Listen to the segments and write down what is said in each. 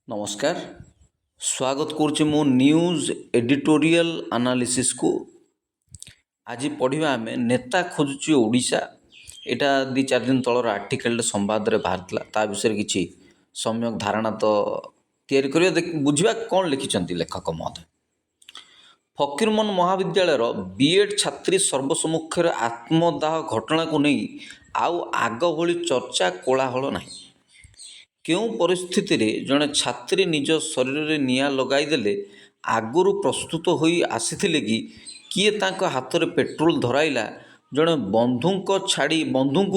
नमस्कार स्वागत करुच्ची मो न्यूज एडिटोरियल एनालिसिस को आज पढ़ा आम नेता खोजुची ओडिशा यहाँ दी चार दिन तलर आर्टिकल संवाद बाहर ता विषय किसी सम्यक धारणा तो बुझा कौन लिखिं लेखक महोदय। फकीरमोहन महाविद्यालयर बीएड छात्री सर्वसम्मुखें आत्मदाह घटना को नहीं आउ आग भली चर्चा कोलाहल नहीं। केउं परिस्थिति रे जड़े छात्री निज शरीर में निआं लगाईदेले आगुरी प्रस्तुत हो आसीथिले कि किए तांको हाथ में पेट्रोल धराइला जड़े बंधु को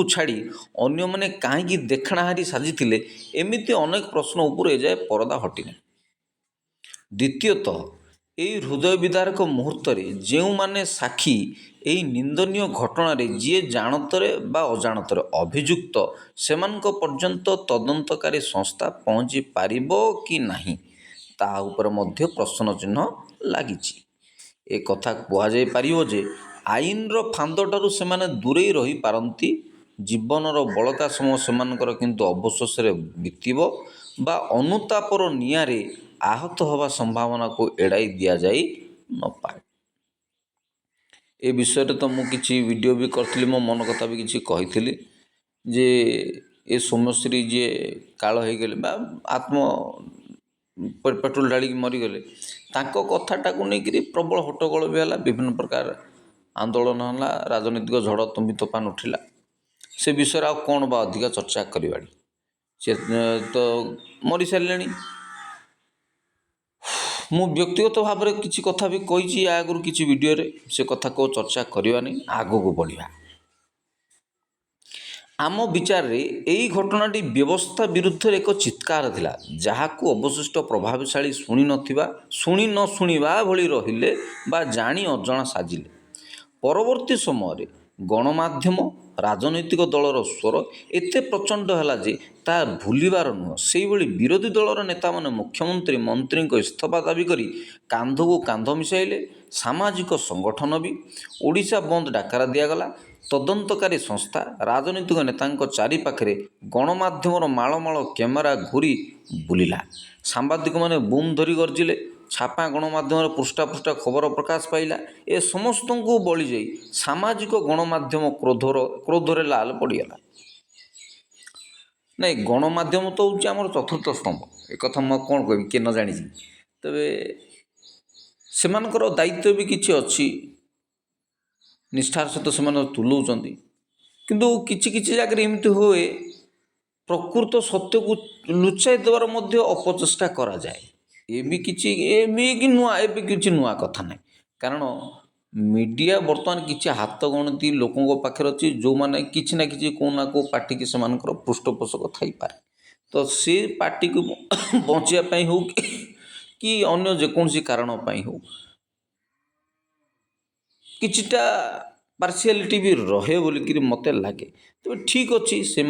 छाड़ी अन्य माने कहीं देखणाहारी साजिथिले एमिति अनेक प्रश्न उपर एजाए परदा हटिना। द्वितीयतः यही हृदय विदारक मुहूर्त जो माने साक्षी यही निंदनीय घटन जी जानतरे बा अजाणतरे अभियुक्त सेमानक पर्यंत तदंतकारी संस्था पहुँची पारिबो कि नहीं ता उपर मध्य प्रश्न चिन्ह लागिछि। ए कथा कुआଯାଇ ପାରିବ ଯେ आईनर फांदठाରୁ ସେମାନେ ଦୂରେଇ ରହିପାରନ୍ତି। ଜୀବନର ବଳକା ସମୟ ସେମାନଙ୍କର କିନ୍ତୁ ଅବଶୋଷରେ ବିତିବ ବା ଅନୁତାପର ନିଆଁରେ आहत होवा संभावना को एड़ाई दिया जाई न पाए। ए विषय तो मु किछि वीडियो भी करथिली मो मन कथा भी किछि कहिथिली जे ए सोमश्री जे काल हो गले बा आत्म पेट्रोल ढाली मरीगले तांको कथाटा को लेकिन प्रबल हट्टगोल भी है। विभिन्न प्रकार आंदोलन है, राजनीतिक झड़ तुम्बी तोफान उठिला। से विषय आ कौन बा अधिका चर्चा करिवाड़ी से तो मरी सारे। मु व्यक्तिगत भाव में किसी कथा भी कही आगु किसी वीडियो रे से कथा को चर्चा करवा नहीं आगो को बढ़िया। आम विचार रे यही घटनाटी व्यवस्था विरुद्ध एक चित्कार थिला जहाकू अवशिष्ट प्रभावशाली शुणी न शुणा भली रहिले बा जानी अजणा साजिले। परवर्ती समय गणमाध्यम राजनैतिक दलर स्वर एते प्रचंड है जे ता भूलिबार नुह। से विरोधी दलर नेता माने मुख्यमंत्री मंत्री को इस्तीफा दाबी करी कांध को कांध मिसाइले। सामाजिक संगठन भी ओडिशा बंद डाकरा दिगला। तदंतकारी संस्था राजनैतिक नेता चारि पाखे गणमाध्यम मालमाल कैमेरा घूरी बुलिला। सांबादिक माने बूम धरी गर्जिले। छापा गणमाध्यम पृष्ठा पृष्ठा खबर प्रकाश पाइला। ए समस्त को बली जाई सामाजिक गणमाध्यम क्रोधरे लाल पड़गला। नहीं गणमाध्यम तो हूँ आम चतुर्थ स्तंभ। एक कथा मैं कौन कह किए न जानी तेरे से दायित्व भी किसी अच्छी निष्ठार सहित से तुलाऊँ किंतु किछि किछि जगह एमती हुए प्रकृत सत्य को लुचाई देवार अपचेष्टा करा जाए। ये भी किछि नुआ कथा ना कारण मीडिया बर्तमान किछि हाथ गणती लोकों पाखे अच्छी जो मैंने किछि ना किछि को ना को पार्टी की से पृष्ठपोषक थी पारे। तो से पार्टी को बचापी हो कि अन्य जेकोसी कारण हो किछिटा पार्शियालिटी भी रहे बोलिकी मत लगे। तेज ठीक अच्छी से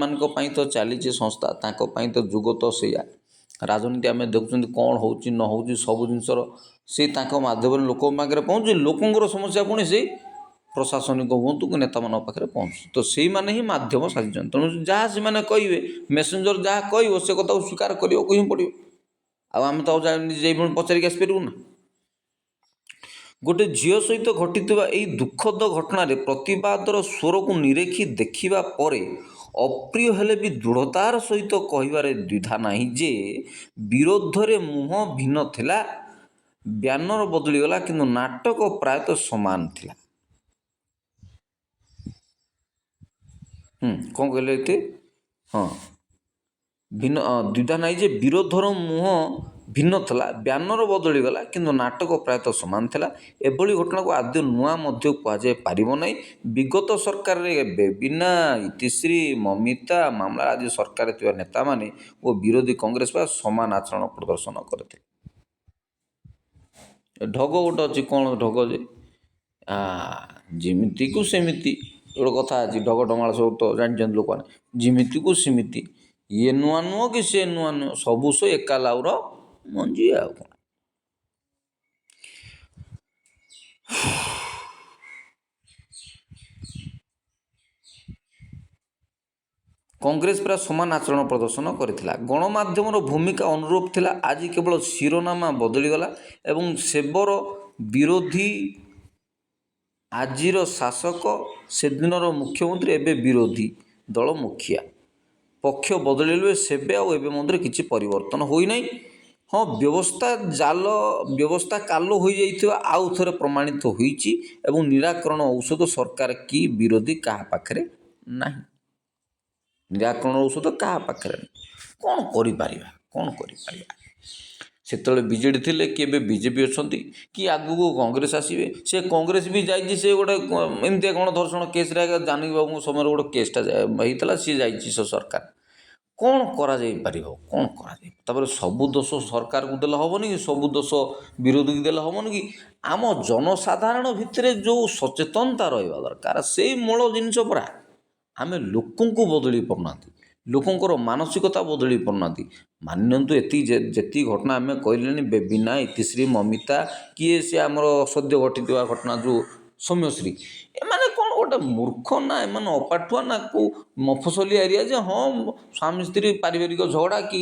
तो चली संस्था तांको तो जुग तो सैया राजनीति आम देखुं कौन हो न हो सब जिनसर से माध्यम लोक पाखे पहुँचे लोकंर समस्या पुणी से प्रशासनिक हूँ कि नेता मान पाखे पहुँचु तो से मैंने ही माध्यम साजिश। तेणु जहाँ से कहे मेसेंजर जहाँ कह से कथा स्वीकार करने ही पड़ो। आम तो पचारिक आसपारू ना। गोटे झील सहित घटी यही दुखद घटन प्रतिवादर स्वर को निरेखी देखा पर अप्रिय हेले भी दृढ़तार सहित कहिबारे द्विधा नहीं जे विरोध रे मुह भिन्न थिला। ब्यानर बदलीगला किंतु नाटक प्रायतः समान थिला। कौन कहले हाँ भिन्न द्विधा नहीं जे विरोधर मुह भिन्न थला ब्यानर बदलीगला किंतु नाटक प्रायतः समान थिला। एभली घटना को आद्य नुआ मध्य कहुए पारिबो नहीं। विगत सरकार रे बिना इतिश्री ममिता मामला आदि सरकार थिबा नेता माने और विरोधी कांग्रेस बा समान आचरण प्रदर्शन करते। ढग गोटे अच्छी कौन ढग जे जिमिति को सेमिति गोटे कथा अच्छी ढग डमाल सब तो जानते लोक मैंने जिमिति को सेमिति ये नुआ नुह कि से नुआ नुह सबु सो एका लाउर मंजी आ କଂଗ୍ରେସ ପ୍ରାୟ ସମାନ ଆଚରଣ ପ୍ରଦର୍ଶନ କରିଥିଲା। ଗଣମାଧ୍ୟମର ଭୂମିକା ଅନୁରୂପ ଥିଲା। ଆଜି କେବଳ ଶିରୋନାମା ବଦଳିଗଲା ଏବଂ ସେବର ବିରୋଧୀ ଆଜିର ଶାସକ, ସେଦିନର ମୁଖ୍ୟମନ୍ତ୍ରୀ ଏବେ ବିରୋଧୀ ଦଳ ମୁଖିଆ। ପକ୍ଷ ବଦଳିଲେ ସେବେ ଆଉ ଏବେ ମଧ୍ୟରେ କିଛି ପରିବର୍ତ୍ତନ ହୋଇନାହିଁ। ହଁ, ବ୍ୟବସ୍ଥା କାଲ ହୋଇଯାଇଥିବା ଆଉ ଥରେ ପ୍ରମାଣିତ ହୋଇଛି ଏବଂ ନିରାକରଣ ଔଷଧ ସରକାର କି ବିରୋଧୀ କାହା ପାଖରେ ନାହିଁ। ନିରାକରଣ ଔଷଧ କାହା ପାଖରେ ନାହିଁ। କ'ଣ କରିପାରିବା? ସେତେବେଳେ ବିଜେଡ଼ି ଥିଲେ କି ଏବେ ବିଜେପି ଅଛନ୍ତି କି ଆଗକୁ କଂଗ୍ରେସ ଆସିବେ। ସେ କଂଗ୍ରେସ ବି ଯାଇଛି, ସେ ଗୋଟେ ଏମିତିଆ ଗଣଧର୍ଷଣ କେସ୍ରେ ଜାନକୀ ବାବୁଙ୍କ ସମୟରେ ଗୋଟେ କେସ୍ଟା ହେଇଥିଲା, ସିଏ ଯାଇଛି ସେ ସରକାର। କ'ଣ କରାଯାଇପାରିବ? ତାପରେ ସବୁ ଦୋଷ ସରକାରକୁ ଦେଲେ ହେବନି କି, ସବୁ ଦୋଷ ବିରୋଧୀକୁ ଦେଲେ ହେବନି କି। ଆମ ଜନସାଧାରଣ ଭିତରେ ଯେଉଁ ସଚେତନତା ରହିବା ଦରକାର, ସେଇ ମୂଳ ଜିନିଷ ପରା। ଆମେ ଲୋକଙ୍କୁ ବଦଳି ପାରୁନାହାନ୍ତି, ଲୋକଙ୍କର ମାନସିକତା ବଦଳି ପାରୁନାହାନ୍ତି। ମାନିନିଅନ୍ତୁ ଯେତିକି ଘଟଣା ଆମେ କହିଲେଣି, ବେବିନା, ଇତିଶ୍ରୀ, ମମିତା, କିଏ ସେ ଆମର ସଦ୍ୟ ଘଟିଥିବା ଘଟଣା ଯେଉଁ ସୌମ୍ୟଶ୍ରୀ, ଏମାନେ କ'ଣ ଗୋଟେ ମୂର୍ଖ ନା ଏମାନେ ଅପାଠୁଆ ନା କେଉଁ ମଫସଲି ଏରିଆ ଯେ ହଁ ସ୍ୱାମୀ ସ୍ତ୍ରୀ ପାରିବାରିକ ଝଗଡ଼ା କି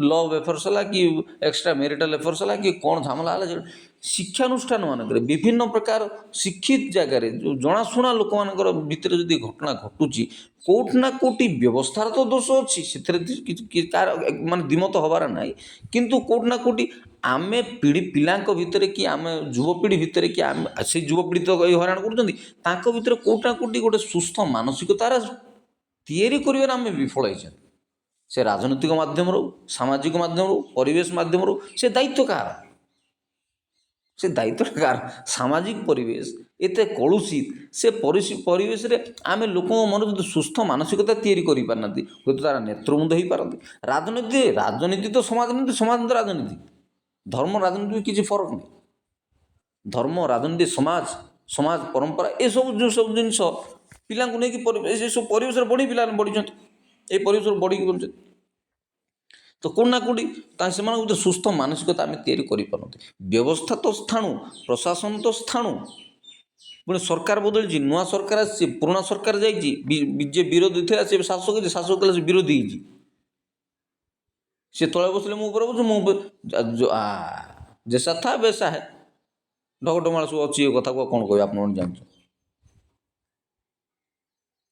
ଲଭ୍ ଏଫେୟାର୍ସ ହେଲା କି ଏକ୍ସଟ୍ରା ମ୍ୟାରିଟାଲ୍ ଏଫେୟାର୍ସ ହେଲା କି କ'ଣ ଝାମେଲା ହେଲା। ଶିକ୍ଷାନୁଷ୍ଠାନ ମାନଙ୍କରେ ବିଭିନ୍ନ ପ୍ରକାର ଶିକ୍ଷିତ ଜାଗାରେ ଯେଉଁ ଜଣାଶୁଣା ଲୋକମାନଙ୍କର ଭିତରେ ଯଦି ଘଟଣା ଘଟୁଛି, କେଉଁଠି ନା କେଉଁଠି ବ୍ୟବସ୍ଥାର ତ ଦୋଷ ଅଛି, ସେଥିରେ କାହାର ମାନେ ଦ୍ୱିମତ ହେବାର ନାହିଁ। କିନ୍ତୁ କେଉଁଠି ନା କେଉଁଠି ଆମେ ପିଲାଙ୍କ ଭିତରେ କି ଆମେ ଯୁବପିଢ଼ି ଭିତରେ କି ଆମେ ସେ ଯୁବପିଢ଼ି ତ ଏଇ ହଇରାଣ କରୁଛନ୍ତି, ତାଙ୍କ ଭିତରେ କେଉଁଠି ନା କେଉଁଠି ଗୋଟେ ସୁସ୍ଥ ମାନସିକତାର ତିଆରି କରିବାରେ ଆମେ ବିଫଳ ହେଇଛନ୍ତି। ସେ ରାଜନୈତିକ ମାଧ୍ୟମରୁ, ସାମାଜିକ ମାଧ୍ୟମରୁ, ପରିବେଶ ମାଧ୍ୟମରୁ, ସେ ଦାୟିତ୍ୱ କାହାର? ସାମାଜିକ ପରିବେଶ ଏତେ କଳୁଷିତ, ସେ ପରିବେଶରେ ଆମେ ଲୋକଙ୍କ ମନରେ ଯଦି ସୁସ୍ଥ ମାନସିକତା ତିଆରି କରିପାରୁନାହାନ୍ତି, ହୁଏତ ତାର ନେତୃବୃନ୍ଦ ହେଇପାରନ୍ତି। ରାଜନୀତି ତ ସମାଜ ନୀତି, ସମାଜ ତ ରାଜନୀତି। ଧର୍ମ ରାଜନୀତି କିଛି ଫରକ ନାହିଁ। ଧର୍ମ, ରାଜନୀତି, ସମାଜ ପରମ୍ପରା, ଏସବୁ ଯେଉଁ ସବୁ ଜିନିଷ ପିଲାଙ୍କୁ ନେଇକି ଏସବୁ ପରିବେଶରେ ପିଲାମାନେ ବଢ଼ିଛନ୍ତି, ଏଇ ପରିବେଶରେ ବଢ଼ିକି ବଢ଼ୁଛନ୍ତି। ତ କେଉଁଠି ନା କେଉଁଠି ସେମାନଙ୍କ ଭିତରେ ସୁସ୍ଥ ମାନସିକତା ଆମେ ତିଆରି କରିପାରୁନାହାନ୍ତି। ବ୍ୟବସ୍ଥା ତ ସ୍ଥାଣୁ, ପ୍ରଶାସନ ତ ସ୍ଥାଣୁ, ପୁଣି ସରକାର ବଦଳିଛି, ନୂଆ ସରକାର ଆସିଛି, ପୁରୁଣା ସରକାର ଯାଇଛି, ଯିଏ ବିରୋଧୀ ଥିଲା ସେ ଶାସକ ହେଇଛି, ଶାସକ ଥିଲା ସେ ବିରୋଧୀ ହେଇଛି। ସେ ତଳେ ବସିଲେ ମୁଁ ଉପରେ ବସୁଛି, ଜେସା ଥା ବେସା ହେ, ଢଗଢମାଳ ସବୁ ଅଛି। ଏ କଥାକୁ କ'ଣ କହିବେ ଆପଣ ଜାଣିଛନ୍ତି।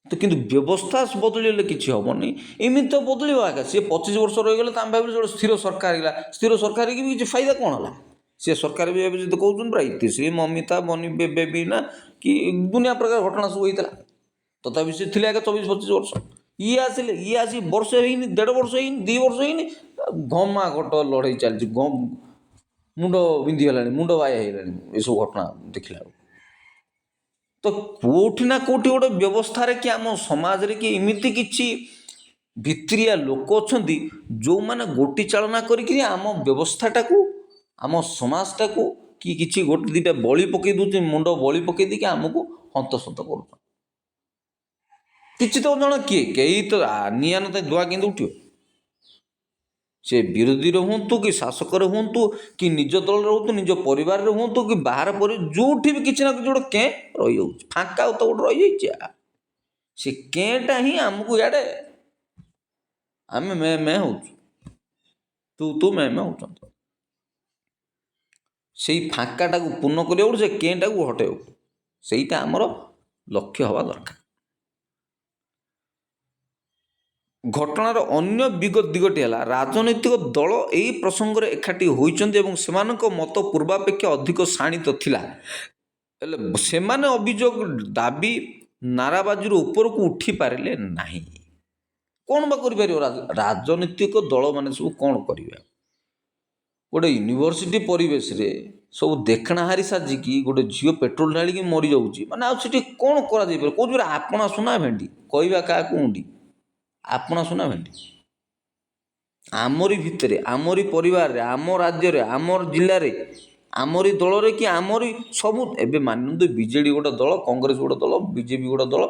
ତ କିନ୍ତୁ ବ୍ୟବସ୍ଥା ବଦଳିଲେ କିଛି ହେବନି। ଏମିତି ତ ବଦଳିବ ଆଜ୍ଞା। ସିଏ 25 ବର୍ଷ ରହିଗଲେ ତ ଆମେ ଭାବିଲୁ ଗୋଟେ ସ୍ଥିର ସରକାର ହେଇଗଲା। ସ୍ଥିର ସରକାର ହେଇକି ବି କିଛି ଫାଇଦା କ'ଣ ହେଲା? ସେ ସରକାର ବି ଏବେ ଯଦି କହୁଛନ୍ତି ପୁରା ଇତିଶ୍ରୀ, ମମିତା, ବେବିନା କି ଦୁନିଆ ପ୍ରକାର ଘଟଣା ସବୁ ହେଇଥିଲା, ତଥାପି ସେ ଥିଲେ ଆଜ୍ଞା 24-25 ବର୍ଷ। ଇଏ ଆସି ବର୍ଷେ ହେଇନି, 1.5 ବର୍ଷ ହେଇନି, 2 ବର୍ଷ ହେଇନି, ଘମାଘୋଟ ଲଢ଼େଇ ଚାଲିଛି। ମୁଣ୍ଡ ବିନ୍ଧିଗଲାଣି, ମୁଣ୍ଡ ବାୟା ହେଇଗଲାଣି ଏସବୁ ଘଟଣା ଦେଖିଲା ବେଳକୁ। ତ କେଉଁଠି ନା କେଉଁଠି ଗୋଟେ ବ୍ୟବସ୍ଥାରେ କି ଆମ ସମାଜରେ କି ଏମିତି କିଛି ଭିତରିଆ ଲୋକ ଅଛନ୍ତି ଯେଉଁମାନେ ଗୋଟି ଚାଳନା କରିକି ଆମ ବ୍ୟବସ୍ଥାଟାକୁ, ଆମ ସମାଜଟାକୁ କି କିଛି ଗୋଟେ ଦୁଇଟା ବଳି ପକାଇ ଦେଉଛି, ମୁଣ୍ଡ ବଳି ପକାଇ ଦେଇକି ଆମକୁ ହନ୍ତସନ୍ତ କରୁଛନ୍ତି। କିଛି ତ ଜଣେ କେହି ତ ନିଆଁ ନଥାଏ ଧୂଆଁ କେମିତି ଉଠିବ? ସେ ବିରୋଧୀରେ ହୁଅନ୍ତୁ କି ଶାସକରେ ହୁଅନ୍ତୁ କି ନିଜ ଦଳରେ ହୁଅନ୍ତୁ, ନିଜ ପରିବାରରେ ହୁଅନ୍ତୁ କି ବାହାର ଯେଉଁଠି ବି କିଛି ନା କିଛି ଗୋଟେ କେଁ ରହିଯାଉଛି। ଫାଙ୍କା ତ ଗୋଟେ ରହିଯାଇଛି। ସେ କେଁଟା ହିଁ ଆମକୁ ଇଆଡ଼େ ଆମେ ମେ ହେଉଛୁ, ତୁ ମେ ହେଉଛନ୍ତି। ସେଇ ଫାଙ୍କାଟାକୁ ପୂର୍ଣ୍ଣ କରିବାକୁ, ସେ କେଁଟାକୁ ହଟେଇବାକୁ, ସେଇଟା ଆମର ଲକ୍ଷ୍ୟ ହେବା ଦରକାର। ଘଟଣାର ଅନ୍ୟ ଦିଗଟି ହେଲା, ରାଜନୈତିକ ଦଳ ଏହି ପ୍ରସଙ୍ଗରେ ଏକାଠି ହୋଇଛନ୍ତି ଏବଂ ସେମାନଙ୍କ ମତ ପୂର୍ବାପେକ୍ଷା ଅଧିକ ଶାଣିତ ଥିଲା। ହେଲେ ସେମାନେ ଅଭିଯୋଗ, ଦାବି, ନାରାବାଜିରୁ ଉପରକୁ ଉଠି ପାରିଲେ ନାହିଁ। କ'ଣ ବା କରିପାରିବ ରାଜନୈତିକ ଦଳମାନେ ସବୁ? କ'ଣ କରିବେ? ଗୋଟେ ୟୁନିଭର୍ସିଟି ପରିବେଶରେ ସବୁ ଦେଖଣାହାରି ସାଜିକି ଗୋଟେ ଝିଅ ପେଟ୍ରୋଲ ଢାଳିକି ମରିଯାଉଛି, ମାନେ ଆଉ ସେଠି କ'ଣ କରାଯାଇପାରିବ? କହୁଛି ଆପଣା ସୁନା ଭେଣ୍ଡି, କହିବା କାହାକୁ ଉଣ୍ଡି, ଆପଣା ସୁନା ଭେଣ୍ଡି। ଆମରି ଭିତରେ, ଆମରି ପରିବାରରେ, ଆମ ରାଜ୍ୟରେ, ଆମର ଜିଲ୍ଲାରେ, ଆମରି ଦଳରେ କି ଆମରି ସବୁ, ଏବେ ମାନନ୍ତୁ ବିଜେଡ଼ି ଗୋଟେ ଦଳ, କଂଗ୍ରେସ ଗୋଟେ ଦଳ, ବିଜେପି ଗୋଟେ ଦଳ,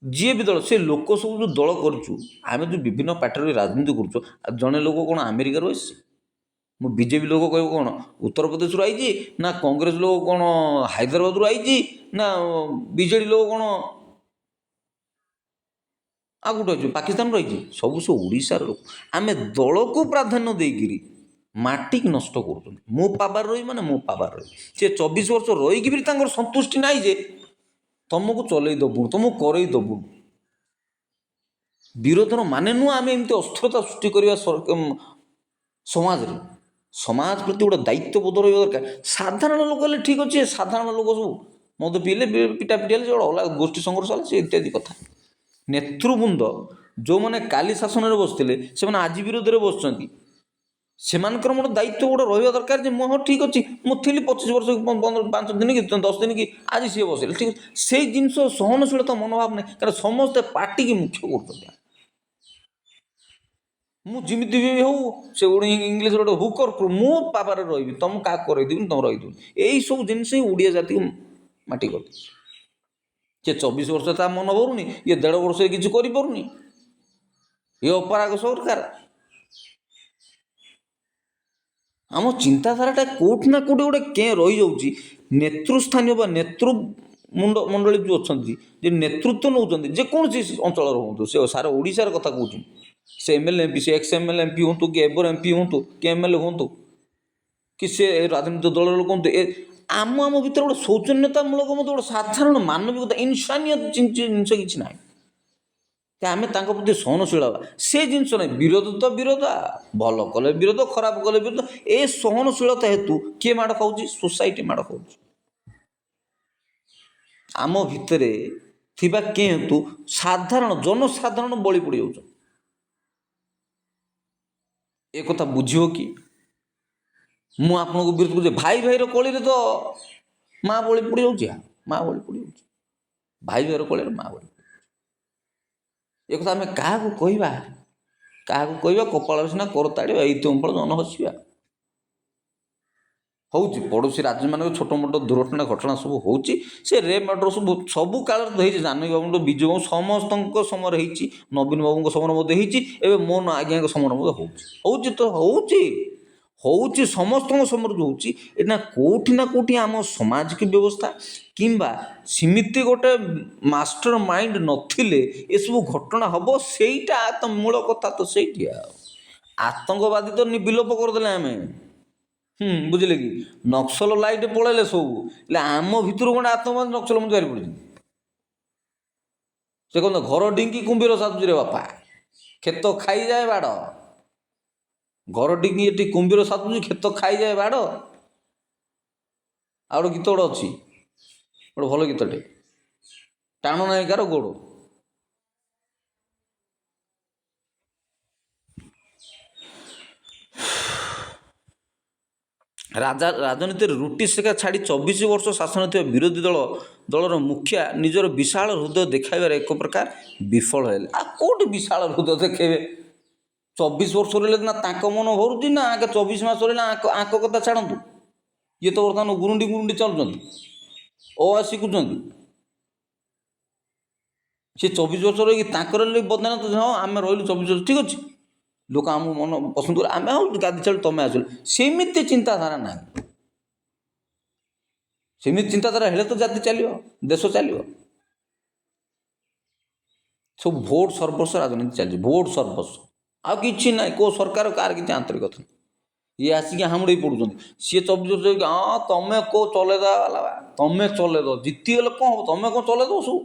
ଯିଏ ବି ଦଳ, ସେ ଲୋକ ସବୁ ଯେଉଁ ଦଳ କରୁଛୁ, ଆମେ ଯେଉଁ ବିଭିନ୍ନ ପାର୍ଟିରେ ରାଜନୀତି କରୁଛୁ, ଜଣେ ଲୋକ କ'ଣ ଆମେରିକାରୁ ଆସିଛି? ମୁଁ ବିଜେପି ଲୋକ କହିବ କ'ଣ ଉତ୍ତରପ୍ରଦେଶରୁ ଆଇଛି, ନା କଂଗ୍ରେସ ଲୋକ କ'ଣ ହାଇଦ୍ରାବାଦରୁ ଆଇଛି, ନା ବିଜେଡ଼ି ଲୋକ କ'ଣ ଆଉ ଗୋଟେ ଅଛି ପାକିସ୍ତାନ ରହିଛି, ସବୁ ସେ ଓଡ଼ିଶାର ଲୋକ। ଆମେ ଦଳକୁ ପ୍ରାଧାନ୍ୟ ଦେଇକିରି ମାଟିକି ନଷ୍ଟ କରୁଛନ୍ତି। ମୋ ପାୱାର ରହିବି ମାନେ ମୋ ପାୱାର ରହିବି। ସେ 24 ବର୍ଷ ରହିକି ବି ତାଙ୍କର ସନ୍ତୁଷ୍ଟି ନାହିଁ ଯେ ତମକୁ ଚଲେଇ ଦେବୁନି, ତମକୁ କରେଇ ଦେବୁନି। ବିରୋଧର ମାନେ ନୁହଁ ଆମେ ଏମିତି ଅସ୍ଥିରତା ସୃଷ୍ଟି କରିବା ସମାଜରେ। ସମାଜ ପ୍ରତି ଗୋଟେ ଦାୟିତ୍ୱବୋଧ ରହିବା ଦରକାର। ସାଧାରଣ ଲୋକ ହେଲେ ଠିକ୍ ଅଛି, ସାଧାରଣ ଲୋକ ସବୁ ମଦ ପିଇଲେ ପିଟାପିଟି ହେଲେ ସେ ଗୋଟେ ଅଲଗା ଗୋଷ୍ଠୀ ସଂଘର୍ଷ ହେଲେ ସେ ଇତ୍ୟାଦି କଥା। ନେତୃବୃନ୍ଦ ଯେଉଁମାନେ କାଲି ଶାସନରେ ବସିଥିଲେ ସେମାନେ ଆଜି ବିରୋଧରେ ବସୁଛନ୍ତି, ସେମାନଙ୍କର ମୋର ଦାୟିତ୍ୱ ଗୋଟେ ରହିବା ଦରକାର ଯେ ମୁଁ ହଁ ଠିକ୍ ଅଛି, ମୁଁ ଥିଲି 25 ବର୍ଷ 5 ଦିନ କି 10 ଦିନ କି ଆଜି ସିଏ ବସିଲେ ଠିକ୍ ଅଛି। ସେଇ ଜିନିଷ ସହନଶୀଳତା ମନୋଭାବ ନାହିଁ, କାରଣ ସମସ୍ତେ ପାର୍ଟିକି ମୁଖ୍ୟ କରୁଛନ୍ତି। ମୁଁ ଯେମିତି ବି ହଉ ସେ ଗୋଟେ ଇଂଲିଶ ଗୋଟେ ହୁକର, ମୁଁ ପାୱାରରେ ରହିବି, ତମକୁ କାହାକୁ କରେଇଦେବିନି, ତମ ରହିଦେବି। ଏଇସବୁ ଜିନିଷ ହିଁ ଓଡ଼ିଆ ଜାତିକୁ ମାଟି କରିଦେଇଛି। ସେ 24 ବର୍ଷ ତା ମନ ଭରୁନି, ଇଏ 1.5 ବର୍ଷରେ କିଛି କରିପାରୁନି, ଇଏ ଅପରାଗ ସରକାର। ଆମ ଚିନ୍ତାଧାରାଟା କେଉଁଠି ନା କେଉଁଠି ଗୋଟେ ରହିଯାଉଛି। ନେତୃସ୍ଥାନୀୟ ବା ମଣ୍ଡଳୀ ଯେଉଁ ଅଛନ୍ତି, ଯେ ନେତୃତ୍ୱ ନେଉଛନ୍ତି ଯେକୌଣସି ଅଞ୍ଚଳର ହୁଅନ୍ତୁ, ସେ ସାରା ଓଡ଼ିଶାର କଥା କହୁଛୁ, ସେ MLA MP, ସେ ଏକ୍ସ MLA MP ହୁଅନ୍ତୁ, କି ଏଭର MP ହୁଅନ୍ତୁ, କି MLA ହୁଅନ୍ତୁ, କି ସେ ରାଜନୈତିକ ଦଳର ଲୋକ ହୁଅନ୍ତୁ, ଆମ ଭିତରେ ଗୋଟେ ସୌଜନ୍ୟତାମୂଳକ ମଧ୍ୟ ଗୋଟେ ସାଧାରଣ ମାନବିକତା ଇନସାନିୟତ ଜିନିଷ କିଛି ନାହିଁ। ଆମେ ତାଙ୍କ ପ୍ରତି ସହନଶୀଳ ହେବା, ସେ ଜିନିଷ ନାହିଁ। ବିରୋଧ ତ ବିରୋଧ, ଭଲ କଲେ ବିରୋଧ, ଖରାପ କଲେ ବିରୋଧ। ଏ ସହନଶୀଳତା ହେତୁ କିଏ ମାଡ଼ ଖାଉଛି? ସୋସାଇଟି ମାଡ଼ ଖାଉଛି। ଆମ ଭିତରେ ଥିବା ହେତୁ ଜନସାଧାରଣ ବଳି ପଡ଼ିଯାଉଛନ୍ତି। ଏ କଥା ବୁଝିବ କି? ମୁଁ ଆପଣଙ୍କୁ ବିରୋଧ କରୁଛି, ଭାଇ ଭାଇର କଳିରେ ତ ମା ବଳି ପଡ଼ିଯାଉଛି, ମା ବଳି ପଡ଼ିଯାଉଛି, ଭାଇ ଭାଇର କଳିରେ ମା ବଳି ପଡ଼ିଯାଉଛି। ଏ କଥା ଆମେ କାହାକୁ କହିବା? କପାଳରେ ସିନା କରତାଡ଼ିବା, ଏଇଥିପାଇଁ ଜନ ହସିବା। ହେଉଛି ପଡ଼ୋଶୀ ରାଜ୍ୟମାନଙ୍କର ଛୋଟ ମୋଟ ଦୁର୍ଘଟଣା ଘଟଣା ସବୁ ହେଉଛି। ସେ ରେପ୍ ମର୍ଡର ସବୁ କାଳରେ ହେଇଛି। ଜାନକୀ ବାବୁଙ୍କ, ବିଜୁ ବାବୁ ସମସ୍ତଙ୍କ ସମୟରେ ହେଇଛି, ନବୀନ ବାବୁଙ୍କ ସମୟରେ ମଧ୍ୟ ହେଇଛି, ଏବେ ମୋହନ ଆଜ୍ଞାଙ୍କ ସମୟରେ ମଧ୍ୟ ହେଉଛି ସମସ୍ତଙ୍କ ସମୟରେ ହେଉଛି। ଏଇଟା କେଉଁଠି ନା କେଉଁଠି ଆମ ସାମାଜିକ ବ୍ୟବସ୍ଥା କିମ୍ବା ସେମିତି ଗୋଟେ ମାଷ୍ଟର ମାଇଣ୍ଡ ନଥିଲେ ଏସବୁ ଘଟଣା ହେବ। ସେଇଟା ତ ମୂଳ କଥା ତ ସେଇଠି। ଆଉ ଆତଙ୍କବାଦୀ ତ ବିଲୋପ କରିଦେଲେ ଆମେ, ବୁଝିଲେ କି? ନକ୍ସଲ ଲାଇଟ୍ ପଳେଇଲେ ସବୁ, ହେଲେ ଆମ ଭିତରୁ ଗୋଟେ ଆତଙ୍କବାଦୀ ନକ୍ସଲ ମଧ୍ୟ ବାହାରି ପଡ଼ିଛି। ସେ କହନ୍ତି ଘର ଡିଙ୍କି କୁମ୍ଭୀର ସାଜୁଛି ରେ ବାପା, କ୍ଷେତ ଖାଇଯାଏ ବାଡ଼। ଘର ଡିଙ୍କି ଏଠି କୁମ୍ଭୀର ସାଜୁଛି, କ୍ଷେତ ଖାଇଯାଏ ବାଡ଼। ଆଉ ଗୋଟେ ଗୀତ ଗୋଟେ ଅଛି, ଗୋଟେ ଭଲ ଗୀତଟେ, ଟାଣ ନାୟିକାର ଗୋଡ଼। ରାଜନୀତିରେ ରୁଟି ସେକା ଛାଡ଼ି 24 ବର୍ଷ ଶାସନ ଥିବା ବିରୋଧୀ ଦଳର ମୁଖିଆ ନିଜର ବିଶାଳ ହୃଦୟ ଦେଖାଇବାରେ ଏକ ପ୍ରକାର ବିଫଳ ହେଲେ। ଆଉ କେଉଁଠି ବିଶାଳ ହୃଦୟ ଦେଖାଇବେ? 24 ବର୍ଷ ରହିଲେ ନା ତାଙ୍କ ମନ ଭରୁଛି, ନା ଆଗେ 24 ମାସ ରହିଲେ ଆଙ୍କ କଥା ଛାଡ଼ନ୍ତୁ। ଇଏ ତ ବର୍ତ୍ତମାନ ଗୁରୁଣ୍ଡି ଚାଲୁଛନ୍ତି, ଶିଖୁଛନ୍ତି। ସେ 24 ବର୍ଷ ରହିକି ତାଙ୍କର ବଦନାମ, ହଁ ଆମେ ରହିଲୁ 24 ବର୍ଷ, ଠିକ୍ ଅଛି, ଲୋକ ଆମକୁ ମନ ପସନ୍ଦ କଲେ, ଆମେ ଆଉ ଗାଦି ଛାଡ଼ୁ, ତମେ ଆସିଲ। ସେମିତି ଚିନ୍ତାଧାରା ନାହିଁ। ସେମିତି ଚିନ୍ତାଧାରା ହେଲେ ତ ଜାତି ଚାଲିବ, ଦେଶ ଚାଲିବ। ସବୁ ଭୋଟ ସର୍ବସ୍ୱ ରାଜନୀତି ଚାଲିଛି, ଭୋଟ ସର୍ବସ୍ୱ, ଆଉ କିଛି ନାହିଁ। କେଉଁ ସରକାର କାହାର କିଛି ଆନ୍ତରିକତା ନାହିଁ। ଇଏ ଆସିକି ହାମୁଡ଼େଇ ପଡ଼ୁଛନ୍ତି। ସିଏ 24 ବର୍ଷ ହେଇକି ତମେ କେଉଁ ଚଲେଇଦେବା ବାଲା, ତମେ ଚଲେଇଦବ, ଜିତିଗଲେ କ'ଣ ହେବ? ତମେ କ'ଣ ଚଲେଇଦବ? ସବୁ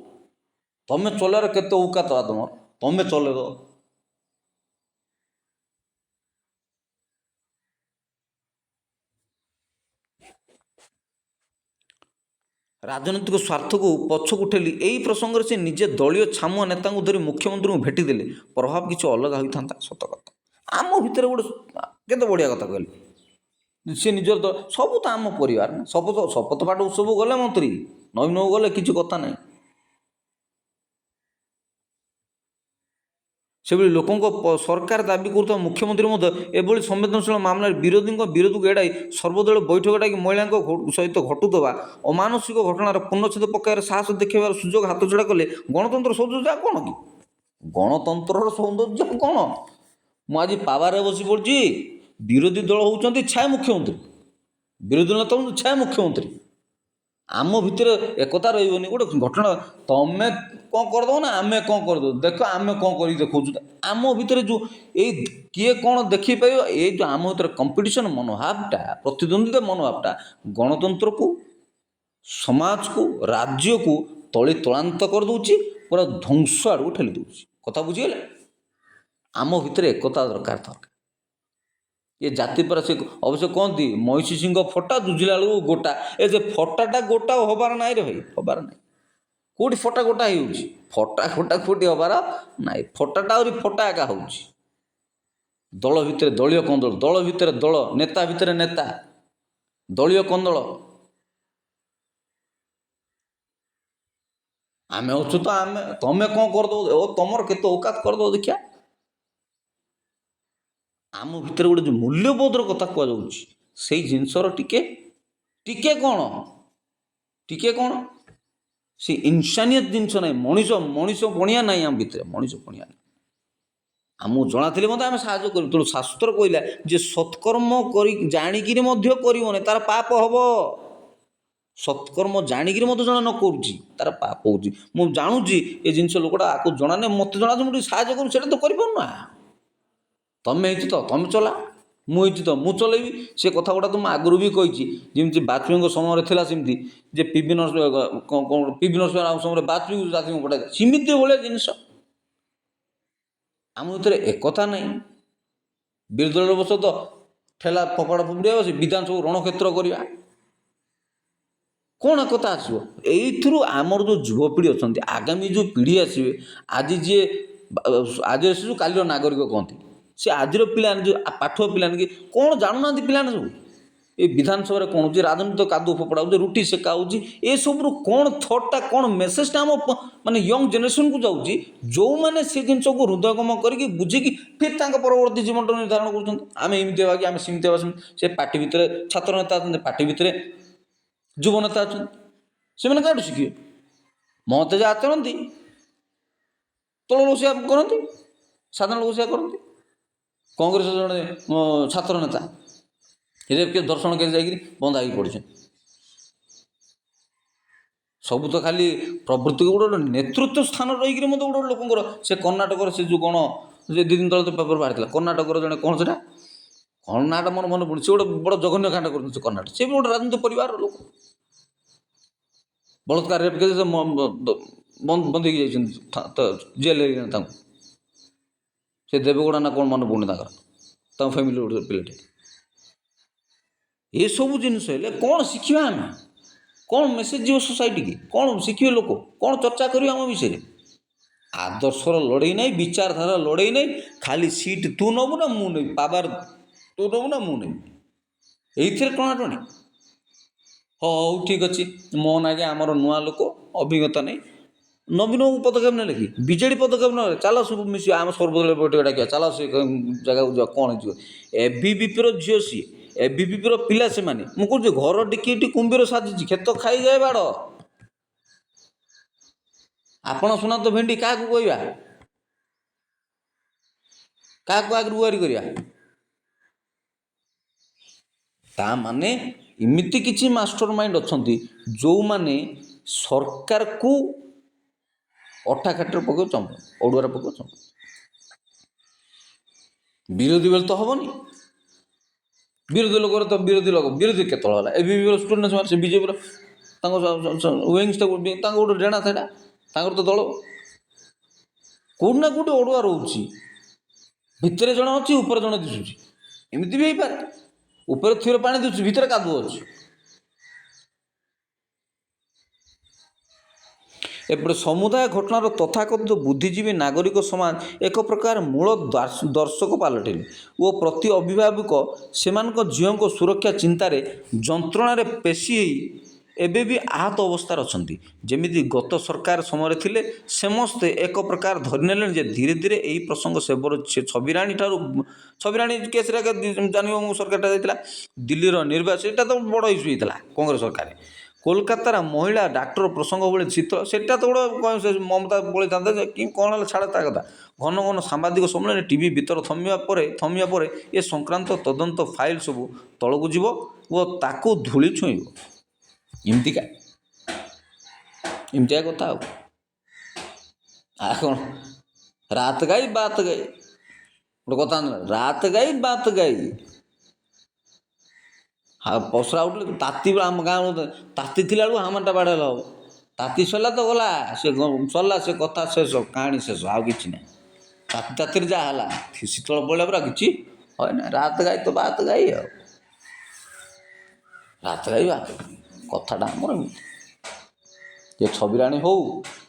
ତମେ ଚଲେଇବାର କେତେ ଔକାତ ତମର, ତମେ ଚଲେଇଦବ। ରାଜନୈତିକ ସ୍ୱାର୍ଥକୁ ପଛକୁ ଠେଲି ଏହି ପ୍ରସଙ୍ଗରେ ସେ ନିଜେ ଦଳୀୟ ଛାମୁଆ ନେତାଙ୍କୁ ଧରି ମୁଖ୍ୟମନ୍ତ୍ରୀଙ୍କୁ ଭେଟିଦେଲେ ପ୍ରଭାବ କିଛି ଅଲଗା ହୋଇଥାନ୍ତା। ସତ କଥା, ଆମ ଭିତରେ ଗୋଟେ କେତେ ବଢ଼ିଆ କଥା କହିଲେ। ସେ ନିଜର ସବୁ ତ ଆମ ପରିବାର ନା। ଶପଥ ପାଠ ଉତ୍ସବ ଗଲେ ମନ୍ତ୍ରୀ, ନବୀନ ବାବୁ ଗଲେ, କିଛି କଥା ନାହିଁ। ସେଭଳି ଲୋକଙ୍କ ସରକାର ଦାବି କରୁଥିବା ମୁଖ୍ୟମନ୍ତ୍ରୀ ମଧ୍ୟ ଏଭଳି ସମ୍ବେଦନଶୀଳ ମାମଲାରେ ବିରୋଧୀଙ୍କ ବିରୋଧକୁ ଏଡ଼ାଇ ସର୍ବଦଳୀୟ ବୈଠକ ଡାକି ମହିଳାଙ୍କ ସହିତ ଘଟୁଥିବା ଅମାନୁଷିକ ଘଟଣାର ପୂର୍ଣ୍ଣଚ୍ଛେଦ ପକାଇବାର ସାହସ ଦେଖାଇବାର ସୁଯୋଗ ହାତଛଡ଼ା କଲେ। ଗଣତନ୍ତ୍ର ସୌନ୍ଦର୍ଯ୍ୟ ଆଉ କ'ଣ କି? ଗଣତନ୍ତ୍ରର ସୌନ୍ଦର୍ଯ୍ୟ କ'ଣ? ମୁଁ ଆଜି ପାୱାରରେ ବସି ପଡ଼ିଛି, ବିରୋଧୀ ଦଳ ହେଉଛନ୍ତି ଛାୟା ମୁଖ୍ୟମନ୍ତ୍ରୀ, ବିରୋଧୀ ଦଳ ନେତା ହେଉଛନ୍ତି ଛାୟା ମୁଖ୍ୟମନ୍ତ୍ରୀ। ଆମ ଭିତରେ ଏକତା ରହିବନି। ଗୋଟେ ଘଟଣା ତମେ କ'ଣ କରିଦେବ ନା ଆମେ କ'ଣ କରିଦେବୁ, ଦେଖ ଆମେ କ'ଣ କରିକି ଦେଖାଉଛୁ। ଆମ ଭିତରେ ଯେଉଁ ଏଇ କିଏ କ'ଣ ଦେଖିପାରିବ, ଏଇ ଯେଉଁ ଆମ ଭିତରେ କମ୍ପିଟିସନ୍ ମନୋଭାବଟା, ପ୍ରତିଦ୍ୱନ୍ଦିତା ମନୋଭାବଟା ଗଣତନ୍ତ୍ରକୁ, ସମାଜକୁ, ରାଜ୍ୟକୁ ତଳିତଳାନ୍ତ କରିଦେଉଛି, ପୁରା ଧ୍ୱଂସ ଆଡ଼କୁ ଠେଲି ଦେଉଛି। କଥା ବୁଝିଗଲେ? ଆମ ଭିତରେ ଏକତା ଦରକାର। ଏ ଜାତି ପରା ସେ ଅବଶ୍ୟ କହନ୍ତି ମଇଁଷି ସିଂହ ଫଟା ଜୁଝିଲା ବେଳକୁ ଗୋଟା। ଏ ଯେ ଫଟାଟା ଗୋଟା ହବାର ନାହିଁ ରେ ଭାଇ, ହବାର ନାହିଁ। କେଉଁଠି ଫଟା ଗୋଟା ହେଉଛି? ଫଟା ଗୋଟା କେଉଁଠି ହବାର ନାହିଁ। ଫଟାଟା ଆହୁରି ଫଟା ଏକା ହେଉଛି। ଦଳ ଭିତରେ ଦଳୀୟ କନ୍ଦଳ, ଦଳ ଭିତରେ ଦଳ, ନେତା ଭିତରେ ନେତା, ଦଳୀୟ କନ୍ଦଳ। ଆମେ ଅଛୁ ତ ଆମେ, ତମେ କ'ଣ କରିଦେବ, ଓ ତମର କେତେ ଔକାତ କରିଦେବ ଦେଖିଆ। ଆମ ଭିତରେ ଗୋଟେ ଯେଉଁ ମୂଲ୍ୟବୋଧର କଥା କୁହାଯାଉଛି, ସେଇ ଜିନିଷର ଟିକେ କ'ଣ ସେ ଇନସାନିୟତ ଜିନିଷ ନାହିଁ। ମଣିଷ ପଣିଆ ନାହିଁ ଆମ ଭିତରେ, ମଣିଷ ପଣିଆ ନାହିଁ। ଆମକୁ ଜଣାଥିଲେ ମଧ୍ୟ ଆମେ ସାହାଯ୍ୟ କରିବୁ। ତେଣୁ ଶାସ୍ତ୍ର କହିଲା ଯେ ସତ୍କର୍ମ କରି ଜାଣିକିରି ମଧ୍ୟ କରିବନି, ତାର ପାପ ହେବ। ସତ୍କର୍ମ ଜାଣିକିରି ମଧ୍ୟ ଜଣେ ନ କରୁଛି, ତାର ପାପ ହେଉଛି। ମୁଁ ଜାଣୁଛି ଏ ଜିନିଷ ଲୋକଟା ଆକୁ ଜଣା ନାହିଁ, ମୋତେ ଜଣାଉଛି, ମୁଁ ଟିକେ ସାହାଯ୍ୟ କରିବି, ସେଇଟା ତ କରିପାରୁନା। ତମେ ହେଇଛି ତ ତମେ ଚଲା, ମୁଁ ହେଇଛି ତ ମୁଁ ଚଲେଇବି। ସେ କଥା ଗୁଡ଼ା ତ ମୁଁ ଆଗରୁ ବି କହିଛି। ଯେମିତି ବାଜପେୟୀଙ୍କ ସମୟରେ ଥିଲା ସେମିତି, ଯେ ପିଭି ନରସିଂହ ରାଓ ସମୟରେ ବାଜପେୟୀକୁ ଜାତିଙ୍କୁ ପଠାଇ, ସେମିତି ଭଳିଆ ଜିନିଷ। ଆମ ଭିତରେ ଏକତା ନାହିଁ। ବିରୋଧୀ ଦଳର ବସ ତ ଠେଲା ଫୋପାଡ଼ା ଫୋପଡ଼ି ହେବ, ସେ ବିଧାନସଭାକୁ ରଣକ୍ଷେତ୍ର କରିବା। କ'ଣ ଏକତା ଆସିବ? ଏଇଥିରୁ ଆମର ଯେଉଁ ଯୁବପିଢ଼ି ଅଛନ୍ତି, ଆଗାମୀ ଯେଉଁ ପିଢ଼ି ଆସିବେ, ଆଜି ଯିଏ ଆଜି ଆସିଛୁ କାଲିର ନାଗରିକ କହନ୍ତି, ସେ ଆଜିର ପିଲାମାନେ ଯେଉଁ ପାଠୁଆ ପିଲାମାନେ କି କ'ଣ ଜାଣୁନାହାନ୍ତି ପିଲାମାନେ ସବୁ। ଏ ବିଧାନସଭାରେ କ'ଣ ହେଉଛି, ରାଜନୀତିକ କାଦୁଅ ଫୋପଡ଼ା ହେଉଛି, ରୁଟି ସେକା ହେଉଛି, ଏସବୁରୁ କ'ଣ ଥଟ୍ଟା, କ'ଣ ମେସେଜଟା ଆମ ମାନେ ୟଙ୍ଗ ଜେନେରେସନ୍କୁ ଯାଉଛି, ଯେଉଁମାନେ ସେ ଜିନିଷକୁ ହୃଦୟଙ୍ଗମ କରିକି ବୁଝିକି ଫିର୍ ତାଙ୍କ ପରବର୍ତ୍ତୀ ଜୀବନଟା ନିର୍ଦ୍ଧାରଣ କରୁଛନ୍ତି। ଆମେ ଏମିତି ହେବା କି ଆମେ ସେମିତି ହେବା। ସେ ପାର୍ଟି ଭିତରେ ଛାତ୍ର ନେତା ଅଛନ୍ତି, ପାର୍ଟି ଭିତରେ ଯୁବ ନେତା ଅଛନ୍ତି, ସେମାନେ କାହାଠୁ ଶିଖିବେ? ମତେ ଯାହା ଆଚରନ୍ତି ତଳ ବସିଆ କରନ୍ତି, ସାଧାରଣ ଲୋକ ସେୟା କରନ୍ତି। କଂଗ୍ରେସ ଜଣେ ଛାତ୍ର ନେତା ରେପ୍ କେସ୍ ଦର୍ଶନ କେସ୍ ଯାଇକରି ବନ୍ଧା ହେଇକି ପଡ଼ିଛନ୍ତି। ସବୁ ତ ଖାଲି ପ୍ରବୃତ୍ତି, ଗୋଟେ ନେତୃତ୍ୱ ସ୍ଥାନ ରହିକରି ମଧ୍ୟ ଗୋଟେ ଲୋକଙ୍କର, ସେ କର୍ଣ୍ଣାଟକର ସେ ଯେଉଁ କ'ଣ ଯେ 2 ଦିନ ତଳେ ତ ପେପର ବାହାରିଥିଲା, କର୍ଣ୍ଣାଟକର ଜଣେ କ'ଣ ସେଟା କ'ଣ ନାଁଟା ମୋର ମନେ ପଡ଼ୁନି, ସେ ଗୋଟେ ବଡ଼ ଜଘନ୍ୟ କାଣ୍ଡ କରୁଛନ୍ତି ସେ କର୍ଣ୍ଣାଟକ। ସେ ବି ଗୋଟେ ରାଜନୈତିକ ପରିବାରର ଲୋକ। ବଳାତ୍କାର ରେପ୍ କେସ୍ ବନ୍ଦ ହେଇକି ଯାଇଛନ୍ତି, ଜେଲ୍ ହେଇଗଲେଣି ତାଙ୍କୁ। ସେ ଦେବଗୌଡ଼ା ନା କ'ଣ ମନେ ପଡ଼ୁନି ତାଙ୍କର, ତାଙ୍କ ଫ୍ୟାମିଲି ଗୋଟେ ପିଲାଟେ। ଏସବୁ ଜିନିଷ ହେଲେ କ'ଣ ଶିଖିବା ଆମେ? କ'ଣ ମେସେଜ ଯିବ ସୋସାଇଟିକି? କ'ଣ ଶିଖିବେ ଲୋକ? କ'ଣ ଚର୍ଚ୍ଚା କରିବେ ଆମ ବିଷୟରେ? ଆଦର୍ଶର ଲଢ଼େଇ ନାହିଁ, ବିଚାରଧାରା ଲଢ଼େଇ ନାହିଁ। ଖାଲି ସିଟ୍ ତୁ ନେବୁ ନା ମୁଁ ନେବି, ପାୱାର ତୁ ନେବୁ ନା ମୁଁ ନେବି, ଏଇଥିରେ ଟଣାଟଣି। ହଉ ଠିକ୍ ଅଛି, ମୋ ନାଗେ ଆମର ନୂଆ ଲୋକ, ଅଭିଜ୍ଞତା ନାହିଁ, ନବୀନ ପଦକ୍ଷେପ ନେଲେ କି ବିଜେଡ଼ି ପଦକ୍ଷେପ ନେଲେ, ଚାଲ ସବୁ ମିଶିବା, ଆମ ସର୍ବଦଳୀୟ ବୈଠକ ଡାକିବା, ଚାଲ ସେ ଜାଗାକୁ ଯିବା। କ'ଣ ହେଇଯିବ? ଏବିଭିପିର ଝିଅ ସିଏ, ଏବିଭିପିର ପିଲା ସେମାନେ। ମୁଁ କହୁଛି ଘର ଟିକି କୁମ୍ଭୀର ସାଜିଛି, କ୍ଷେତ ଖାଇଯାଏ ବାଡ଼। ଆପଣ ଶୁଣନ୍ତୁ ଭେଣ୍ଡି କାହାକୁ କହିବା? କାହାକୁ ଆଗରୁ ଗୁହାରି କରିବା? ତା ମାନେ ଏମିତି କିଛି ମାଷ୍ଟର ମାଇଣ୍ଡ ଅଛନ୍ତି ଯେଉଁମାନେ ସରକାରକୁ ଅଠାକାଠିରେ ପକାଇ ଚମ୍ପ, ଅଡ଼ୁଆରେ ପକାଇ ଚମ୍ପ। ବିରୋଧୀ ବେଳେ ତ ହେବନି, ବିରୋଧୀ ଲୋକର ତ ବିରୋଧୀ କେତେବେଳେ ହେଲା? ଏବିଭିପିର ଷ୍ଟୁଡେଣ୍ଟ ସେମାନେ, ସେ ବିଜେପିର ତାଙ୍କ ୱିଙ୍ଗସଟା ତାଙ୍କ ଗୋଟେ ଡେଣା ଥିଲା, ତାଙ୍କର ତ ଦଳ କେଉଁଠି ନା କେଉଁଠି ଅଡ଼ୁଆ ରହୁଛି। ଭିତରେ ଜଣେ ଅଛି, ଉପରେ ଜଣେ ଦିଶୁଛି, ଏମିତି ବି ହେଇପାରେ। ଉପରେ ଥିର ପାଣି ଦିଶୁଛି, ଭିତରେ କାଦୁଅ ଅଛି। ଏପଟେ ସମୁଦାୟ ଘଟଣାର ତଥାକଥିତ ବୁଦ୍ଧିଜୀବୀ ନାଗରିକ ସମାଜ ଏକ ପ୍ରକାର ମୂଳ ଦର୍ଶକ ପାଲଟିଲେ ଓ ପ୍ରତି ଅଭିଭାବକ ସେମାନଙ୍କ ଝିଅଙ୍କ ସୁରକ୍ଷା ଚିନ୍ତାରେ ଯନ୍ତ୍ରଣାରେ ପେଶି ହୋଇ ଏବେ ବି ଆହତ ଅବସ୍ଥାରେ ଅଛନ୍ତି। ଯେମିତି ଗତ ସରକାର ସମୟରେ ଥିଲେ, ସମସ୍ତେ ଏକ ପ୍ରକାର ଧରିନେଲେଣି ଯେ ଧୀରେ ଧୀରେ ଏହି ପ୍ରସଙ୍ଗ ସେବର ଛବିରାଣୀ ଠାରୁ, ଛବିରାଣୀ କେସ୍ରେ ଜାଣିବ ମୁଁ ସରକାରଟା ଯାଇଥିଲା, ଦିଲ୍ଲୀର ନିର୍ବାଚନ, ସେଇଟା ତ ବଡ଼ ଇସ୍ୟୁ ହେଇଥିଲା କଂଗ୍ରେସ ସରକାର। କୋଲକାତାର ମହିଳା ଡାକ୍ତର ପ୍ରସଙ୍ଗ ଭଳି ଶୀତଳ, ସେଟା ତ ଗୋଟେ ମମତା ପଳେଇଥାନ୍ତା ଯେ କି କ'ଣ ହେଲେ ଛାଡ଼ ତା କଥା। ଘନ ଘନ ସାମ୍ବାଦିକ ସମ୍ମିଳନୀ, ଟିଭି ବିତର ଥମିବା ପରେ ଏ ସଂକ୍ରାନ୍ତ ତଦନ୍ତ ଫାଇଲ ସବୁ ତଳକୁ ଯିବ ଓ ତାକୁ ଧୂଳି ଛୁଇଁବ। ଏମିତିକା ଏମିତିଆ କଥା ଆଉ କ'ଣ ରାତ ଗାଈ ବାତ ଗାଈ ଗୋଟେ କଥା ନୁହେଁ, ରାତ ଗାଈ ବାତ ଗାଈ। ପସରା ଉଠିଲେ ତାତି ଆମ ଗାଁ ତାତି ଥିଲା ବେଳକୁ ହାମରଟା ବାଡ଼େଇଲା ହବ, ତାତି ସରିଲା ତ ଗଲା, ସେ ସରିଲା, ସେ କଥା ଶେଷ, କାହାଣୀ ଶେଷ, ଆଉ କିଛି ନାହିଁ। ତାତି ତାତିରେ ଯାହା ହେଲା, ଶୀତଳ ପଡ଼ିଲା ପୁରା କିଛି হয় ନା। ରାତ ଗାଈ ତ ବାତ ଗାଈ ଆଉ, ରାତ ଗାଈ ବାତ ଗାଈ କଥାଟା ଆମର ଏମିତି। ଯେ ଛବିରାଣୀ ହଉ,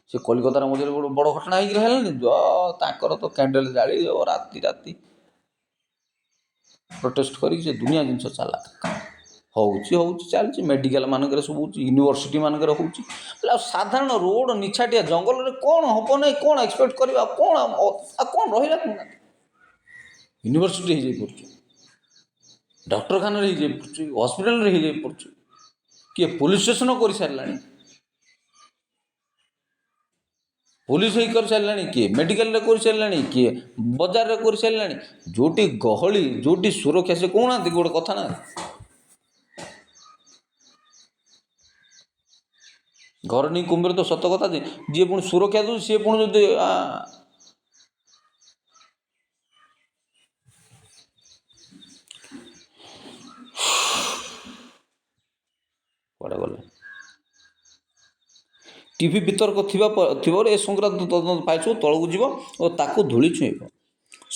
ସେ କଲିକତାର ମଝିରେ ଗୋଟେ ବଡ଼ ଘଟଣା ହେଇକିରି ହେଲାନି, ତାଙ୍କର ତ କ୍ୟାଣ୍ଡେଲ ଜାଳି ରାତି ରାତି ପ୍ରୋଟେଷ୍ଟ କରିକି ସେ ଦୁନିଆ ଜିନିଷ ଚାଲା ହେଉଛି ଚାଲିଛି। ମେଡ଼ିକାଲ ମାନଙ୍କରେ ସବୁ ହେଉଛି, ୟୁନିଭର୍ସିଟି ମାନଙ୍କରେ ହେଉଛି। ଆଉ ସାଧାରଣ ରୋଡ଼ ନିଛାଟିଆ ଜଙ୍ଗଲରେ କ'ଣ ହେବ ନାହିଁ, କ'ଣ ଏକ୍ସପେକ୍ଟ କରିବା, କ'ଣ ରହିଲା କ'ଣ? ୟୁନିଭର୍ସିଟି ହେଇଯାଇ ପଡ଼ୁଛି, ଡାକ୍ତରଖାନାରେ ହେଇଯାଇ ପଡ଼ୁଛି, ହସ୍ପିଟାଲରେ ହେଇଯାଇ ପଡ଼ୁଛି, କିଏ ପୋଲିସ ଷ୍ଟେସନ କରିସାରିଲାଣି, ପୋଲିସ ହେଇ କରିସାରିଲାଣି, କିଏ ମେଡ଼ିକାଲରେ କରିସାରିଲାଣି, କିଏ ବଜାରରେ କରିସାରିଲାଣି। ଯେଉଁଠି ଗହଳି, ଯେଉଁଠି ସୁରକ୍ଷା, ସେ କହୁନାହାନ୍ତି ଗୋଟେ କଥା ନା, ଘର ନେଇ କୁମ୍ଭୀର ତ ସତ କଥା ଯେ, ଯିଏ ପୁଣି ସୁରକ୍ଷା ଦେଉଛି ସିଏ ପୁଣି ଯଦି କୁଆଡ଼େ ଗଲେ। ଟିଭି ବିତର୍କ ଥିବାରୁ ଏ ସଂକ୍ରାନ୍ତ ତଦନ୍ତ ପାଇଛୁ ତଳକୁ ଯିବ ଓ ତାକୁ ଧୂଳି ଛୁଇଁବ।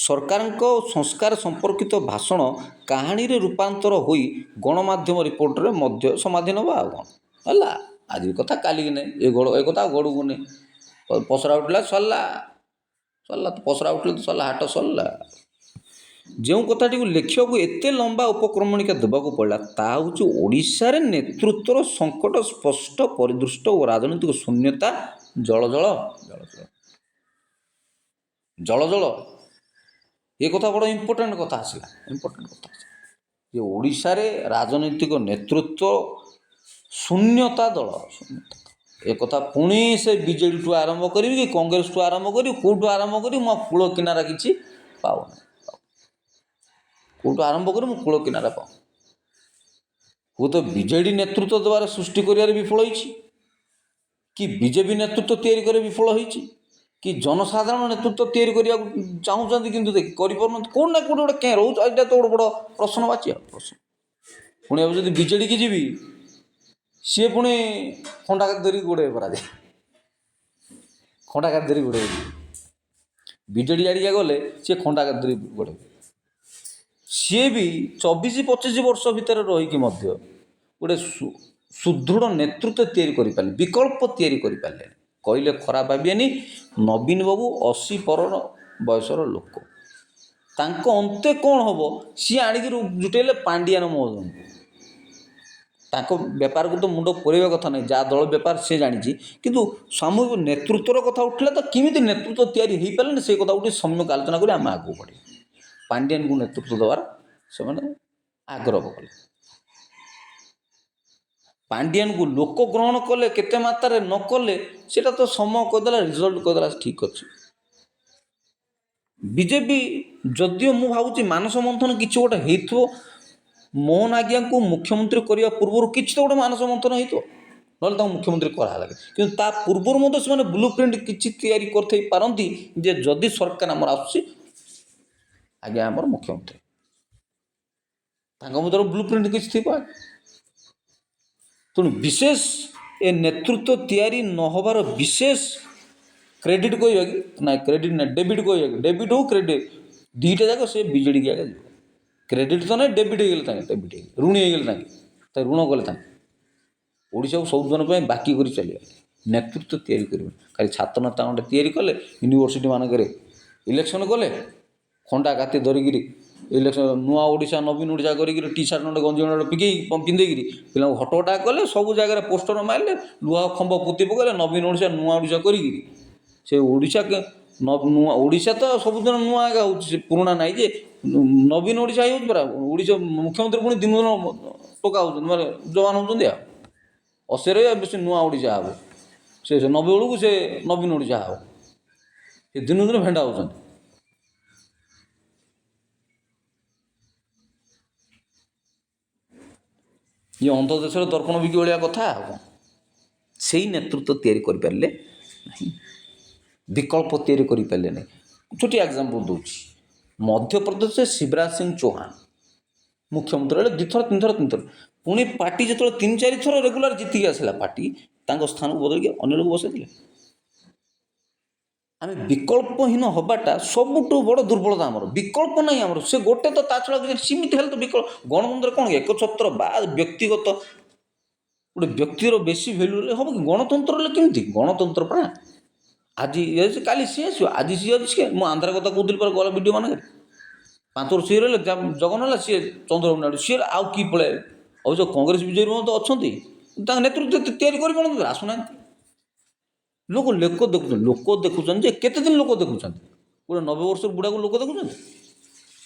ସରକାରଙ୍କ ସଂସ୍କାର ସମ୍ପର୍କିତ ଭାଷଣ କାହାଣୀରେ ରୂପାନ୍ତର ହୋଇ ଗଣମାଧ୍ୟମ ରିପୋର୍ଟରେ ମଧ୍ୟ ସମାଧି ନେବା। ଆଉ କ'ଣ ହେଲା, ଆଜି କଥା କାଲିକି ନାହିଁ, ଏ କଥା ଗଡ଼କୁ ନେଇ ପସରା ଉଠିଲା ସରିଲା, ପସରା ଉଠିଲେ ତ ସରିଲା, ହାଟ ସରିଲା। ଯେଉଁ କଥାଟିକୁ ଲେଖିବାକୁ ଏତେ ଲମ୍ବା ଉପକ୍ରମଣିକା ଦେବାକୁ ପଡ଼ିଲା, ତାହା ହେଉଛି ଓଡ଼ିଶାରେ ନେତୃତ୍ୱର ସଙ୍କଟ ସ୍ପଷ୍ଟ ପରିଦୃଷ୍ଟ ଓ ରାଜନୈତିକ ଶୂନ୍ୟତା ଜଳ ଏ କଥା ବଡ଼ ଇମ୍ପୋର୍ଟାଣ୍ଟ କଥା ଆସିଲା, ଯେ ଓଡ଼ିଶାରେ ରାଜନୈତିକ ନେତୃତ୍ୱ ଶୂନ୍ୟତା ଏ କଥା ପୁଣି ସେ ବିଜେଡ଼ିଠୁ ଆରମ୍ଭ କରିବି କି କଂଗ୍ରେସଠୁ ଆରମ୍ଭ କରିବି, କେଉଁଠୁ ଆରମ୍ଭ କରିବି, ମୁଁ କୂଳ କିନାରା କିଛି ପାଉନି। କେଉଁଠୁ ଆରମ୍ଭ କରି ମୁଁ କୂଳ କିନାରା ପାଉନି। ହୁଏତ ବିଜେଡ଼ି ନେତୃତ୍ୱ ଦେବାରେ ସୃଷ୍ଟି କରିବାରେ ବିଫଳ ହୋଇଛି, କି ବିଜେପି ନେତୃତ୍ୱ ତିଆରି କରି ବିଫଳ ହୋଇଛି, କି ଜନସାଧାରଣ ନେତୃତ୍ୱ ତିଆରି କରିବାକୁ ଚାହୁଁଛନ୍ତି କିନ୍ତୁ କରିପାରୁନାହାନ୍ତି। କେଉଁଠି ନା କେଉଁଠି ଗୋଟେ କେଁ ରହୁଛି। ଏଇଟା ତ ଗୋଟେ ବଡ଼ ପ୍ରଶ୍ନବାଚୀ ଆଉ ପ୍ରଶ୍ନ। ପୁଣି ଆଉ ଯଦି ବିଜେଡ଼ିକି ଯିବି, ସିଏ ପୁଣି ଖଣ୍ଡାକାତି ଧରିକି ଗୋଡ଼େଇବେ କରାଯାଏ, ଖଣ୍ଡାକାତି ଧରିକି ଗୋଡ଼େଇବେ। ବିଜେଡ଼ି ଆଡ଼ିକା ଗଲେ ସିଏ ଖଣ୍ଡାକାତି ଧରିକି ଗୋଡ଼େଇବେ। ସିଏ ବି 24-25 ବର୍ଷ ଭିତରେ ରହିକି ମଧ୍ୟ ଗୋଟେ ସୁଦୃଢ଼ ନେତୃତ୍ୱ ତିଆରି କରିପାରିଲେ, ବିକଳ୍ପ ତିଆରି କରିପାରିଲେ। କହିଲେ ଖରାପ ଭାବିବେନି, ନବୀନ ବାବୁ 80 ପର ବୟସର ଲୋକ, ତାଙ୍କ ଅନ୍ତେ କ'ଣ ହେବ ସିଏ ଆଣିକି ଜୁଟେଇଲେ ପାଣ୍ଡିଆନ ମହୋଦୟଙ୍କୁ। ତାଙ୍କ ବେପାରକୁ ତ ମୁଣ୍ଡ ପୁରେଇବା କଥା ନାହିଁ, ଯାହା ଦଳ ବେପାର ସେ ଜାଣିଛି, କିନ୍ତୁ ସାମୂହିକ ନେତୃତ୍ୱର କଥା ଉଠିଲେ ତ କେମିତି ନେତୃତ୍ୱ ତିଆରି ହେଇପାରିଲେନି ସେ କଥା ଉଠି ସମ୍ୟକ ଆଲୋଚନା କରି ଆମେ ଆଗକୁ ବଢ଼ିବା। ପାଣ୍ଡିଆନଙ୍କୁ ନେତୃତ୍ୱ ଦେବାର ସେମାନେ ଆଗ୍ରହ କଲେ। ପାଣ୍ଡିଆନକୁ ଲୋକ ଗ୍ରହଣ କଲେ, କେତେ ମାତ୍ରାରେ ନ କଲେ ସେଇଟା ତ ସମୟ କହିଦେଲା, ରିଜଲ୍ଟ କହିଦେଲା ଠିକ୍ ଅଛି। ବିଜେପି ଯଦିଓ ମୁଁ ଭାବୁଛି ମାନସ ମନ୍ଥନ କିଛି ଗୋଟେ ହେଇଥିବ, ମୋହନ ଆଜ୍ଞାଙ୍କୁ ମୁଖ୍ୟମନ୍ତ୍ରୀ କରିବା ପୂର୍ବରୁ କିଛି ତ ଗୋଟେ ମାନସ ମନ୍ଥନ ହେଇଥିବ, ନହେଲେ ତାଙ୍କୁ ମୁଖ୍ୟମନ୍ତ୍ରୀ କରାହେଲା। କିନ୍ତୁ ତା ପୂର୍ବରୁ ମଧ୍ୟ ସେମାନେ ବ୍ଲୁ ପ୍ରିଣ୍ଟ କିଛି ତିଆରି କରିଥାଇ ପାରନ୍ତି ଯେ ଯଦି ସରକାର ଆମର ଆସୁଛି, ଆଜ୍ଞା ଆମର ମୁଖ୍ୟମନ୍ତ୍ରୀ, ତାଙ୍କ ମଧ୍ୟରେ ବ୍ଲୁ ପ୍ରିଣ୍ଟ କିଛି ଥିବ। ତେଣୁ ବିଶେଷ ଏ ନେତୃତ୍ୱ ତିଆରି ନ ହେବାର ବିଶେଷ କ୍ରେଡ଼ିଟ୍ କହିବା କି ନା, କ୍ରେଡ଼ିଟ୍ ନା ଡେବିଟ୍ କହିବା କି, ଡେବିଟ୍ ହଉ କ୍ରେଡ଼ିଟ୍, ଦୁଇଟା ଯାକ ସେ ବିଜେଡ଼ିକି ଆଗେ ଯିବ। କ୍ରେଡ଼ିଟ୍ ତ ନାହିଁ, ଡେବିଟ୍ ହେଇଗଲେ ତାଙ୍କେ, ଡେବିଟ୍ ହେଇଗଲେ ଋଣୀ ହେଇଗଲେ ତାଙ୍କେ, ଋଣ କଲେ ତାଙ୍କେ। ଓଡ଼ିଶାକୁ ସବୁଦିନ ପାଇଁ ବାକି କରି ଚାଲିବା, ନେତୃତ୍ୱ ତିଆରି କରିବେ। ଖାଲି ଛାତ୍ର ନେତା ଖଣ୍ଡେ ତିଆରି କଲେ, ୟୁନିଭର୍ସିଟି ମାନଙ୍କରେ ଇଲେକ୍ସନ୍ କଲେ, ଖଣ୍ଡା କାତି ଧରିକିରି ଇଲେକ୍ସନ୍, ନୂଆ ଓଡ଼ିଶା ନବୀନ ଓଡ଼ିଶା କରିକିରି ଟି ସାର୍ଟ ଖଣ୍ଡେ ଗଞ୍ଜି ଖଣ୍ଡେ ପିନ୍ଧେଇକିରି ପିଲାଙ୍କୁ ହଟହଟା କଲେ, ସବୁ ଜାଗାରେ ପୋଷ୍ଟର ମାରିଲେ, ଲୁହା ଖମ୍ବ ପୋତି ପକାଇଲେ, ନବୀନ ଓଡ଼ିଶା ନୂଆ ଓଡ଼ିଶା କରିକିରି ସେ ନୂଆ ଓଡ଼ିଶା ତ ସବୁଦିନ ନୂଆ ଆଗା ହେଉଛି, ସେ ପୁରୁଣା ନାହିଁ ଯେ ନବୀନ ଓଡ଼ିଶା ହେଉଛି ପରା। ଓଡ଼ିଶା ମୁଖ୍ୟମନ୍ତ୍ରୀ ପୁଣି ଦିନ ଟୋକା ହେଉଛନ୍ତି, ମାନେ ଜବାନ ହେଉଛନ୍ତି। ଆଉ 80ରେ ବେଶୀ ନୂଆ ଓଡ଼ିଶା ହେବ, ସେ 90 ବେଳକୁ ସେ ନବୀନ ଓଡ଼ିଶା ହେବ, ସେ ଦିନକୁ ଦିନ ଭେଣ୍ଡା ହେଉଛନ୍ତି। ଇଏ ଅନ୍ଧ ଦେଶରେ ଦର୍ପଣ ବିକି ଭଳିଆ କଥା। ଆଉ ସେଇ ନେତୃତ୍ୱ ତିଆରି କରିପାରିଲେ ନାହିଁ, ବିକଳ୍ପ ତିଆରି କରିପାରିଲେ ନାହିଁ। ଛୋଟିଆ ଏକ୍ଜାମ୍ପଲ୍ ଦେଉଛି, ମଧ୍ୟପ୍ରଦେଶରେ ଶିବରାଜ ସିଂ ଚୌହାନ ମୁଖ୍ୟମନ୍ତ୍ରୀ ହେଲେ ଦୁଇଥର ତିନିଥର, ପୁଣି ପାର୍ଟି ଯେତେବେଳେ 3-4 ଥର ରେଗୁଲାର ଜିତିକି ଆସିଲା ପାର୍ଟି ତାଙ୍କ ସ୍ଥାନକୁ ବଦଳିକି ଅନ୍ୟ ଲୋକ ବସାଇଥିଲେ। ଆମେ ବିକଳ୍ପହୀନ ହେବାଟା ସବୁଠୁ ବଡ଼ ଦୁର୍ବଳତା ଆମର। ବିକଳ୍ପ ନାହିଁ ଆମର, ସେ ଗୋଟେ ତ ତା ଛଡ଼ା କିଛି ସୀମିତ ହେଲେ ତ ବିକଳ୍ପ। ଗଣତନ୍ତ୍ର କ'ଣ ଏକଛତ୍ର ବା ବ୍ୟକ୍ତିଗତ ଗୋଟେ ବ୍ୟକ୍ତିର ବେଶୀ ଭ୍ୟାଲୁ ହେଲେ ହେବ କି? ଗଣତନ୍ତ୍ର ହେଲେ କେମିତି? ଗଣତନ୍ତ୍ର ପରା ଆଜି କାଲି ସିଏ ଆସିବ, ଆଜି ସିଏ ଅଛି କିଏ? ମୁଁ ଆନ୍ଧ୍ର କଥା କହୁଥିଲି ପରେ ଗଲା ଭିଡ଼ିଓ ମାନଙ୍କରେ 5 ବର୍ଷ ସିଏ ରହିଲେ, ଜଗନ ହେଲା, ସିଏ ଚନ୍ଦ୍ରବାବୁ ନାଇଡ଼ୁ, ସିଏ ଆଉ କି ପଳାଏ। ଆଉ ଯେଉଁ କଂଗ୍ରେସ ବିଜେପି ତ ଅଛନ୍ତି ତାଙ୍କ ନେତୃତ୍ୱ ତିଆରି କରିପାରନ୍ତି, ଆସୁନାହାନ୍ତି। ଲୋକ ଦେଖୁଛନ୍ତି ଯେ କେତେ ଦିନ ଲୋକ ଦେଖୁଛନ୍ତି? ଗୋଟେ 90 ବର୍ଷର ବୁଢ଼ାକୁ ଲୋକ ଦେଖୁଛନ୍ତି?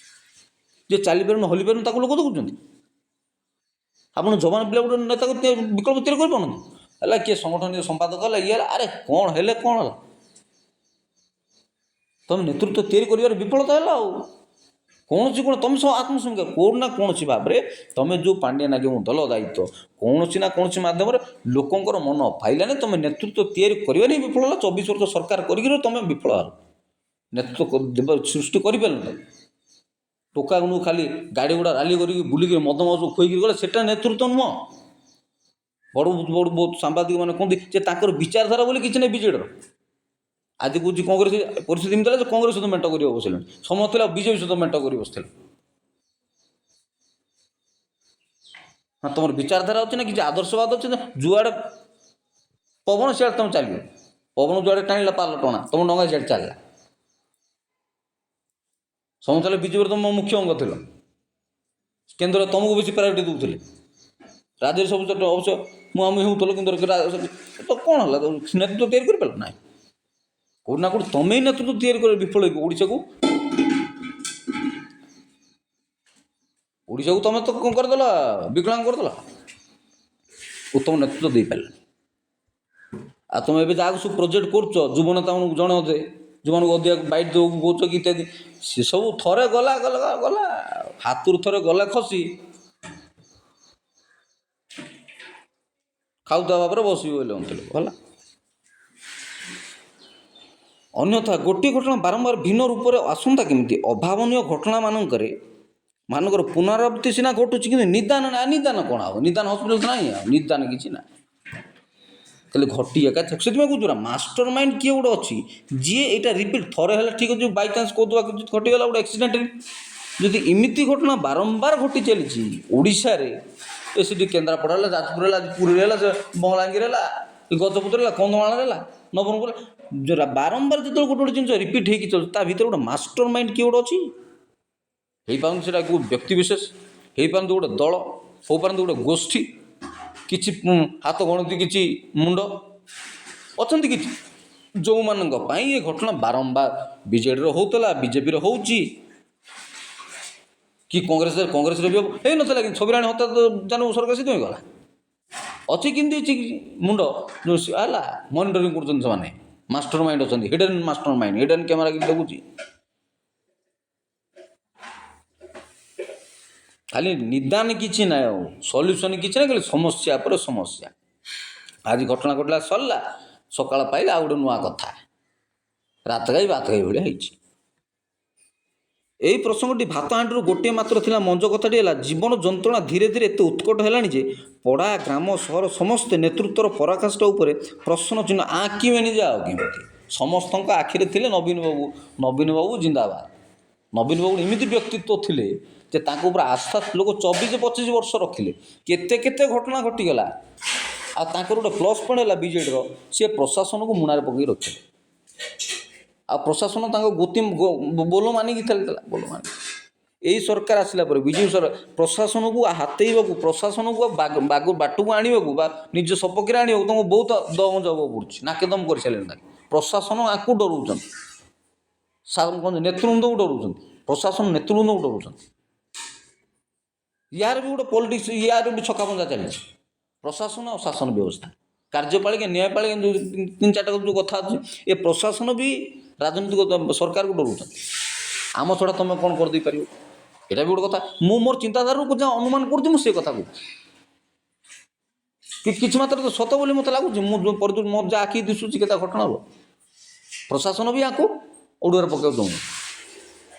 ଯେ ଚାଲିପାରୁନି ହଲିପାରୁନି ତାକୁ ଲୋକ ଦେଖୁଛନ୍ତି? ଆପଣ ଯବାନ ପିଲା ଗୋଟେ ନେତାକୁ ବିକଳ୍ପ ତିଆରି କରିପାରୁନାହାନ୍ତି? ହେଲା କିଏ ସଂଗଠନୀୟ ସମ୍ପାଦକ ହେଲା, ଇଏ ହେଲା, ଆରେ କ'ଣ ହେଲେ କ'ଣ ହେଲା? ତୁମେ ନେତୃତ୍ୱ ତିଆରି କରିବାରେ ବିଫଳତା ହେଲା। ଆଉ କୌଣସି ତୁମେ ସହ ଆତ୍ମସମୀକ୍ଷା କେଉଁଠି ନା କୌଣସି ଭାବରେ ତୁମେ ଯେଉଁ ପାଣ୍ଡିଆ ନାଗି ଦଳ ଦାୟିତ୍ୱ କୌଣସି ନା କୌଣସି ମାଧ୍ୟମରେ ଲୋକଙ୍କର ମନ ପାଇଲାନି, ତୁମେ ନେତୃତ୍ୱ ତିଆରି କରିବାରେ ହିଁ ବିଫଳ ହେଲା। 24 ବର୍ଷ ସରକାର କରିକି ତୁମେ ବିଫଳ ହେଲା, ନେତୃତ୍ୱ ସୃଷ୍ଟି କରିପାରିଲ ନାହିଁ। ଟୋକାକୁ ଖାଲି ଗାଡ଼ି ଗୁଡ଼ା ରାଲି କରିକି ବୁଲିକି ମଦ ଖୋଇକି ଗଲେ ସେଟା ନେତୃତ୍ୱ ନୁହଁ। ବଡ଼ ବହୁତ ସାମ୍ବାଦିକ ମାନେ କୁହନ୍ତି ଯେ ତାଙ୍କର ବିଚାରଧାରା ବୋଲି କିଛି ନାହିଁ ବିଜେଡ଼ିର। ଆଜି କହୁଛି କଂଗ୍ରେସ ପରିସ୍ଥିତି ଏମିତି ହେଲା ଯେ କଂଗ୍ରେସ ସହିତ ମେଣ୍ଟ କରି ବସିଲେଣି, ସମୟ ଥିଲା ବିଜେପି ସହିତ ମେଣ୍ଟ କରି ବସିଥିଲେ। ହଁ, ତୁମର ବିଚାରଧାରା ଅଛି ନା କିଛି ଆଦର୍ଶବାଦ ଅଛି ନା? ଯୁଆଡ଼େ ପବନ ସିଆଡ଼େ ତୁମେ ଚାଲିବ, ପବନ ଯୁଆଡ଼େ ଟାଣିଲା ପାଲ ଟଣା, ତୁମ ଡଙ୍ଗା ସିଆଡ଼େ ଚାଲିଲା। ସମୟ ଥିଲା ବିଜେପିରେ ତୁମ ମୁଖ୍ୟ ଅଙ୍ଗ ଥିଲ, କେନ୍ଦ୍ରରେ ତୁମକୁ ବେଶୀ ପ୍ରାୟୋରିଟି ଦେଉଥିଲେ, ରାଜ୍ୟରେ ସବୁ ଅବଶ୍ୟ ମୁଁ ହେଉଥିଲ, କିନ୍ତୁ ତ କ'ଣ ହେଲା? ନେତୃତ୍ୱ ତିଆରି କରିପାରିଲ ନାହିଁ। କେଉଁଠି ନା କେଉଁଠି ତୁମେ ନେତୃତ୍ୱ ତିଆରି କରି ବିଫଳ ହେଇକି ଓଡ଼ିଶାକୁ ତୁମେ ତ କ'ଣ କରିଦେଲ? ବିକଳାଙ୍ଗ କରିଦେଲ, ଉତ୍ତମ ନେତୃତ୍ୱ ଦେଇପାରିଲ। ଆଉ ତୁମେ ଏବେ ଯାହାକୁ ସବୁ ପ୍ରୋଜେକ୍ଟ କରୁଛ, ଯୁବ ନେତାମାନଙ୍କୁ ଜଣାଉଛେ, ଯେଉଁମାନଙ୍କୁ ଅଧିକା ବାଇଟ୍ ଦେବାକୁ କହୁଛ କି ଇତ୍ୟାଦି, ସେସବୁ ଥରେ ଗଲା ହାତରୁ ଥରେ ଗଲା ଖସି ଖାଉଥିବା ଭାବରେ ବସିବି ବୋଲି ଅଣ୍ଟିଲ ହେଲା। ଅନ୍ୟଥା ଗୋଟିଏ ଘଟଣା ବାରମ୍ବାର ଭିନ୍ନ ରୂପରେ ଆସନ୍ତା କେମିତି? ଅଭାବନୀୟ ଘଟଣା ମାନଙ୍କର ପୁନରାବୃତ୍ତି ସିନା ଘଟୁଛି, କିନ୍ତୁ ନିଦାନ କ'ଣ? ଆଉ ନିଦାନ ହସ୍ପିଟାଲ ନାହିଁ, ଆଉ ନିଦାନ କିଛି ନାହିଁ, ଖାଲି ଘଟି ଏକା। ସେଥିପାଇଁ କହୁଛୁ ମାଷ୍ଟର ମାଇଣ୍ଡ କିଏ ଗୋଟେ ଅଛି ଯିଏ ଏଇଟା ରିପିଟ୍ ଥରେ ହେଲେ ଠିକ୍ ଅଛି, ବାଇଚାନ୍ସ କହୁଥିବା କିଛି ଘଟିଗଲା ଗୋଟେ ଆକ୍ସିଡେଣ୍ଟରେ। ଯଦି ଏମିତି ଘଟଣା ବାରମ୍ବାର ଘଟି ଚାଲିଛି ଓଡ଼ିଶାରେ, ସେଠି କେନ୍ଦ୍ରାପଡ଼ା ହେଲା, ଯାଜପୁର ହେଲା, ପୁରୀରେ ହେଲା, ବଲାଙ୍ଗୀର ହେଲା, ଗଜପତି ହେଲା, କନ୍ଧମାଳରେ ହେଲା, ନବରଙ୍ଗପୁର, ବାରମ୍ବାର ଯେତେବେଳେ ଗୋଟେ ଜିନିଷ ରିପିଟ୍ ହେଇକି ଚାଲୁଛି, ତା ଭିତରେ ଗୋଟେ ମାଷ୍ଟର ମାଇଣ୍ଡ କିଏ ଗୋଟେ ଅଛି। ହେଇପାରନ୍ତି ସେଟା କେଉଁ ବ୍ୟକ୍ତିବିଶେଷ, ହେଇପାରନ୍ତି ଗୋଟେ ଦଳ, ହୋଇପାରନ୍ତି ଗୋଟେ ଗୋଷ୍ଠୀ, କିଛି ହାତ ଗଣତି କିଛି ମୁଣ୍ଡ ଅଛନ୍ତି କିଛି, ଯେଉଁମାନଙ୍କ ପାଇଁ ଏ ଘଟଣା ବାରମ୍ବାର ବିଜେଡ଼ିର ହେଉଥିଲା, ବିଜେପିର ହେଉଛି, କି କଂଗ୍ରେସରେ ବି ହେଇନଥିଲା, କିନ୍ତୁ ଛବିରାଣୀ ହତ୍ୟା ଜାଣୁ ସରକାର ସେଥିପାଇଁ ଗଲା। ଅଛି କେମିତି ମୁଣ୍ଡ ଯେଉଁ ହେଲା ମନିଟରିଂ କରୁଛନ୍ତି, ସେମାନେ ମାଷ୍ଟର ମାଇଣ୍ଡ ଅଛନ୍ତି, hidden master mind, hidden camera କିଛି ଦେଖୁଛି। ଖାଲି ନିଦାନ କିଛି ନାହିଁ, ଆଉ ସଲ୍ୟୁସନ୍ କିଛି ନାହିଁ, ଖାଲି ସମସ୍ୟା ପରେ ସମସ୍ୟା। ଆଜି ଘଟଣା ଘଟିଲା, ସରିଲା, ସକାଳ ପାଇଲେ ଆଉ ଗୋଟେ ନୂଆ କଥା, ରାତ ଗାଈ ଭଳିଆ ହେଇଛି। ଏହି ପ୍ରସଙ୍ଗଟି ଭାତ ହାଣ୍ଡିରୁ ଗୋଟିଏ ମାତ୍ର ଥିଲା ମଞ୍ଜ କଥାଟି ହେଲା, ଜୀବନ ଯନ୍ତ୍ରଣା ଧୀରେ ଧୀରେ ଏତେ ଉତ୍କଟ ହେଲାଣି ଯେ ପଡ଼ା, ଗ୍ରାମ, ସହର ସମସ୍ତେ ନେତୃତ୍ୱର ପରାକାଷ୍ଠା ଉପରେ ପ୍ରଶ୍ନ ଚିହ୍ନ ଆଙ୍କିବେନି ଯେ ଆଉ କେମିତି। ସମସ୍ତଙ୍କ ଆଖିରେ ଥିଲେ ନବୀନ ବାବୁ ଜିନ୍ଦାବାଦ। ନବୀନ ବାବୁ ଏମିତି ବ୍ୟକ୍ତିତ୍ୱ ଥିଲେ ଯେ ତାଙ୍କ ଉପରେ ଆସ୍ଥା ଲୋକ 24-25 ବର୍ଷ ରଖିଲେ। କେତେ ଘଟଣା ଘଟିଗଲା। ଆଉ ତାଙ୍କର ଗୋଟେ ପ୍ଲସ୍ ପଏଣ୍ଟ ହେଲା ବିଜେଡ଼ିର, ସିଏ ପ୍ରଶାସନକୁ ମୁଣାରେ ପକାଇ ରଖିଲେ। ଆଉ ପ୍ରଶାସନ ତାଙ୍କ ବୋଲ ମାନିକି ଚାଲିଥିଲା, ବୋଲ ମାନି। ଏଇ ସରକାର ଆସିଲା ପରେ ବିଜେପି ସରକାର ପ୍ରଶାସନକୁ ହାତେଇବାକୁ, ପ୍ରଶାସନକୁ ବାଟକୁ ଆଣିବାକୁ ବା ନିଜ ସପକ୍ଷରେ ଆଣିବାକୁ ତାଙ୍କୁ ବହୁତ ଦମ ଜବାବ ପଡ଼ୁଛି, ନାକେ ଦମ କରିସାରିଲେଣି। ତାକୁ ପ୍ରଶାସନ ଆକୁ ଡରୁଛନ୍ତି, ନେତୃବୃନ୍ଦକୁ ଡରୁଛନ୍ତି, ପ୍ରଶାସନ ନେତୃବୃନ୍ଦକୁ ଡରୁଛନ୍ତି। ୟାର ବି ଗୋଟେ ପଲିଟିକ୍ସ, ୟାର ବି ଛକାପଞ୍ଝା ଚାଲିଛି। ପ୍ରଶାସନ ଆଉ ଶାସନ ବ୍ୟବସ୍ଥା, କାର୍ଯ୍ୟପାଳିକା ନ୍ୟାୟପାଳିକା ଯେଉଁ 3-4ଟା ଯେଉଁ କଥା ଅଛି, ଏ ପ୍ରଶାସନ ବି ରାଜନୈତିକ ସରକାରକୁ ଡରୁଛନ୍ତି। ଆମ ଛଡ଼ା ତୁମେ କ'ଣ କରିଦେଇପାରିବ, ଏଇଟା ବି ଗୋଟେ କଥା। ମୁଁ ମୋର ଚିନ୍ତାଧାରାରୁ ଯାହା ଅନୁମାନ କରୁଛି ମୁଁ ସେ କଥା କହୁଛି। କିଛି ମାତ୍ରାରେ ତ ସତ ବୋଲି ମୋତେ ଲାଗୁଛି। ମୁଁ ଯେଉଁ ପରିଦୃଶ୍ୟ ମୋର ଯାହା ଆଖି ଦିଶୁଛି କେତେ ଘଟଣାର ପ୍ରଶାସନ ବି ୟାକୁ ଓଡ଼ିଆରେ ପକାଇବାକୁ ଚାହୁଁନି।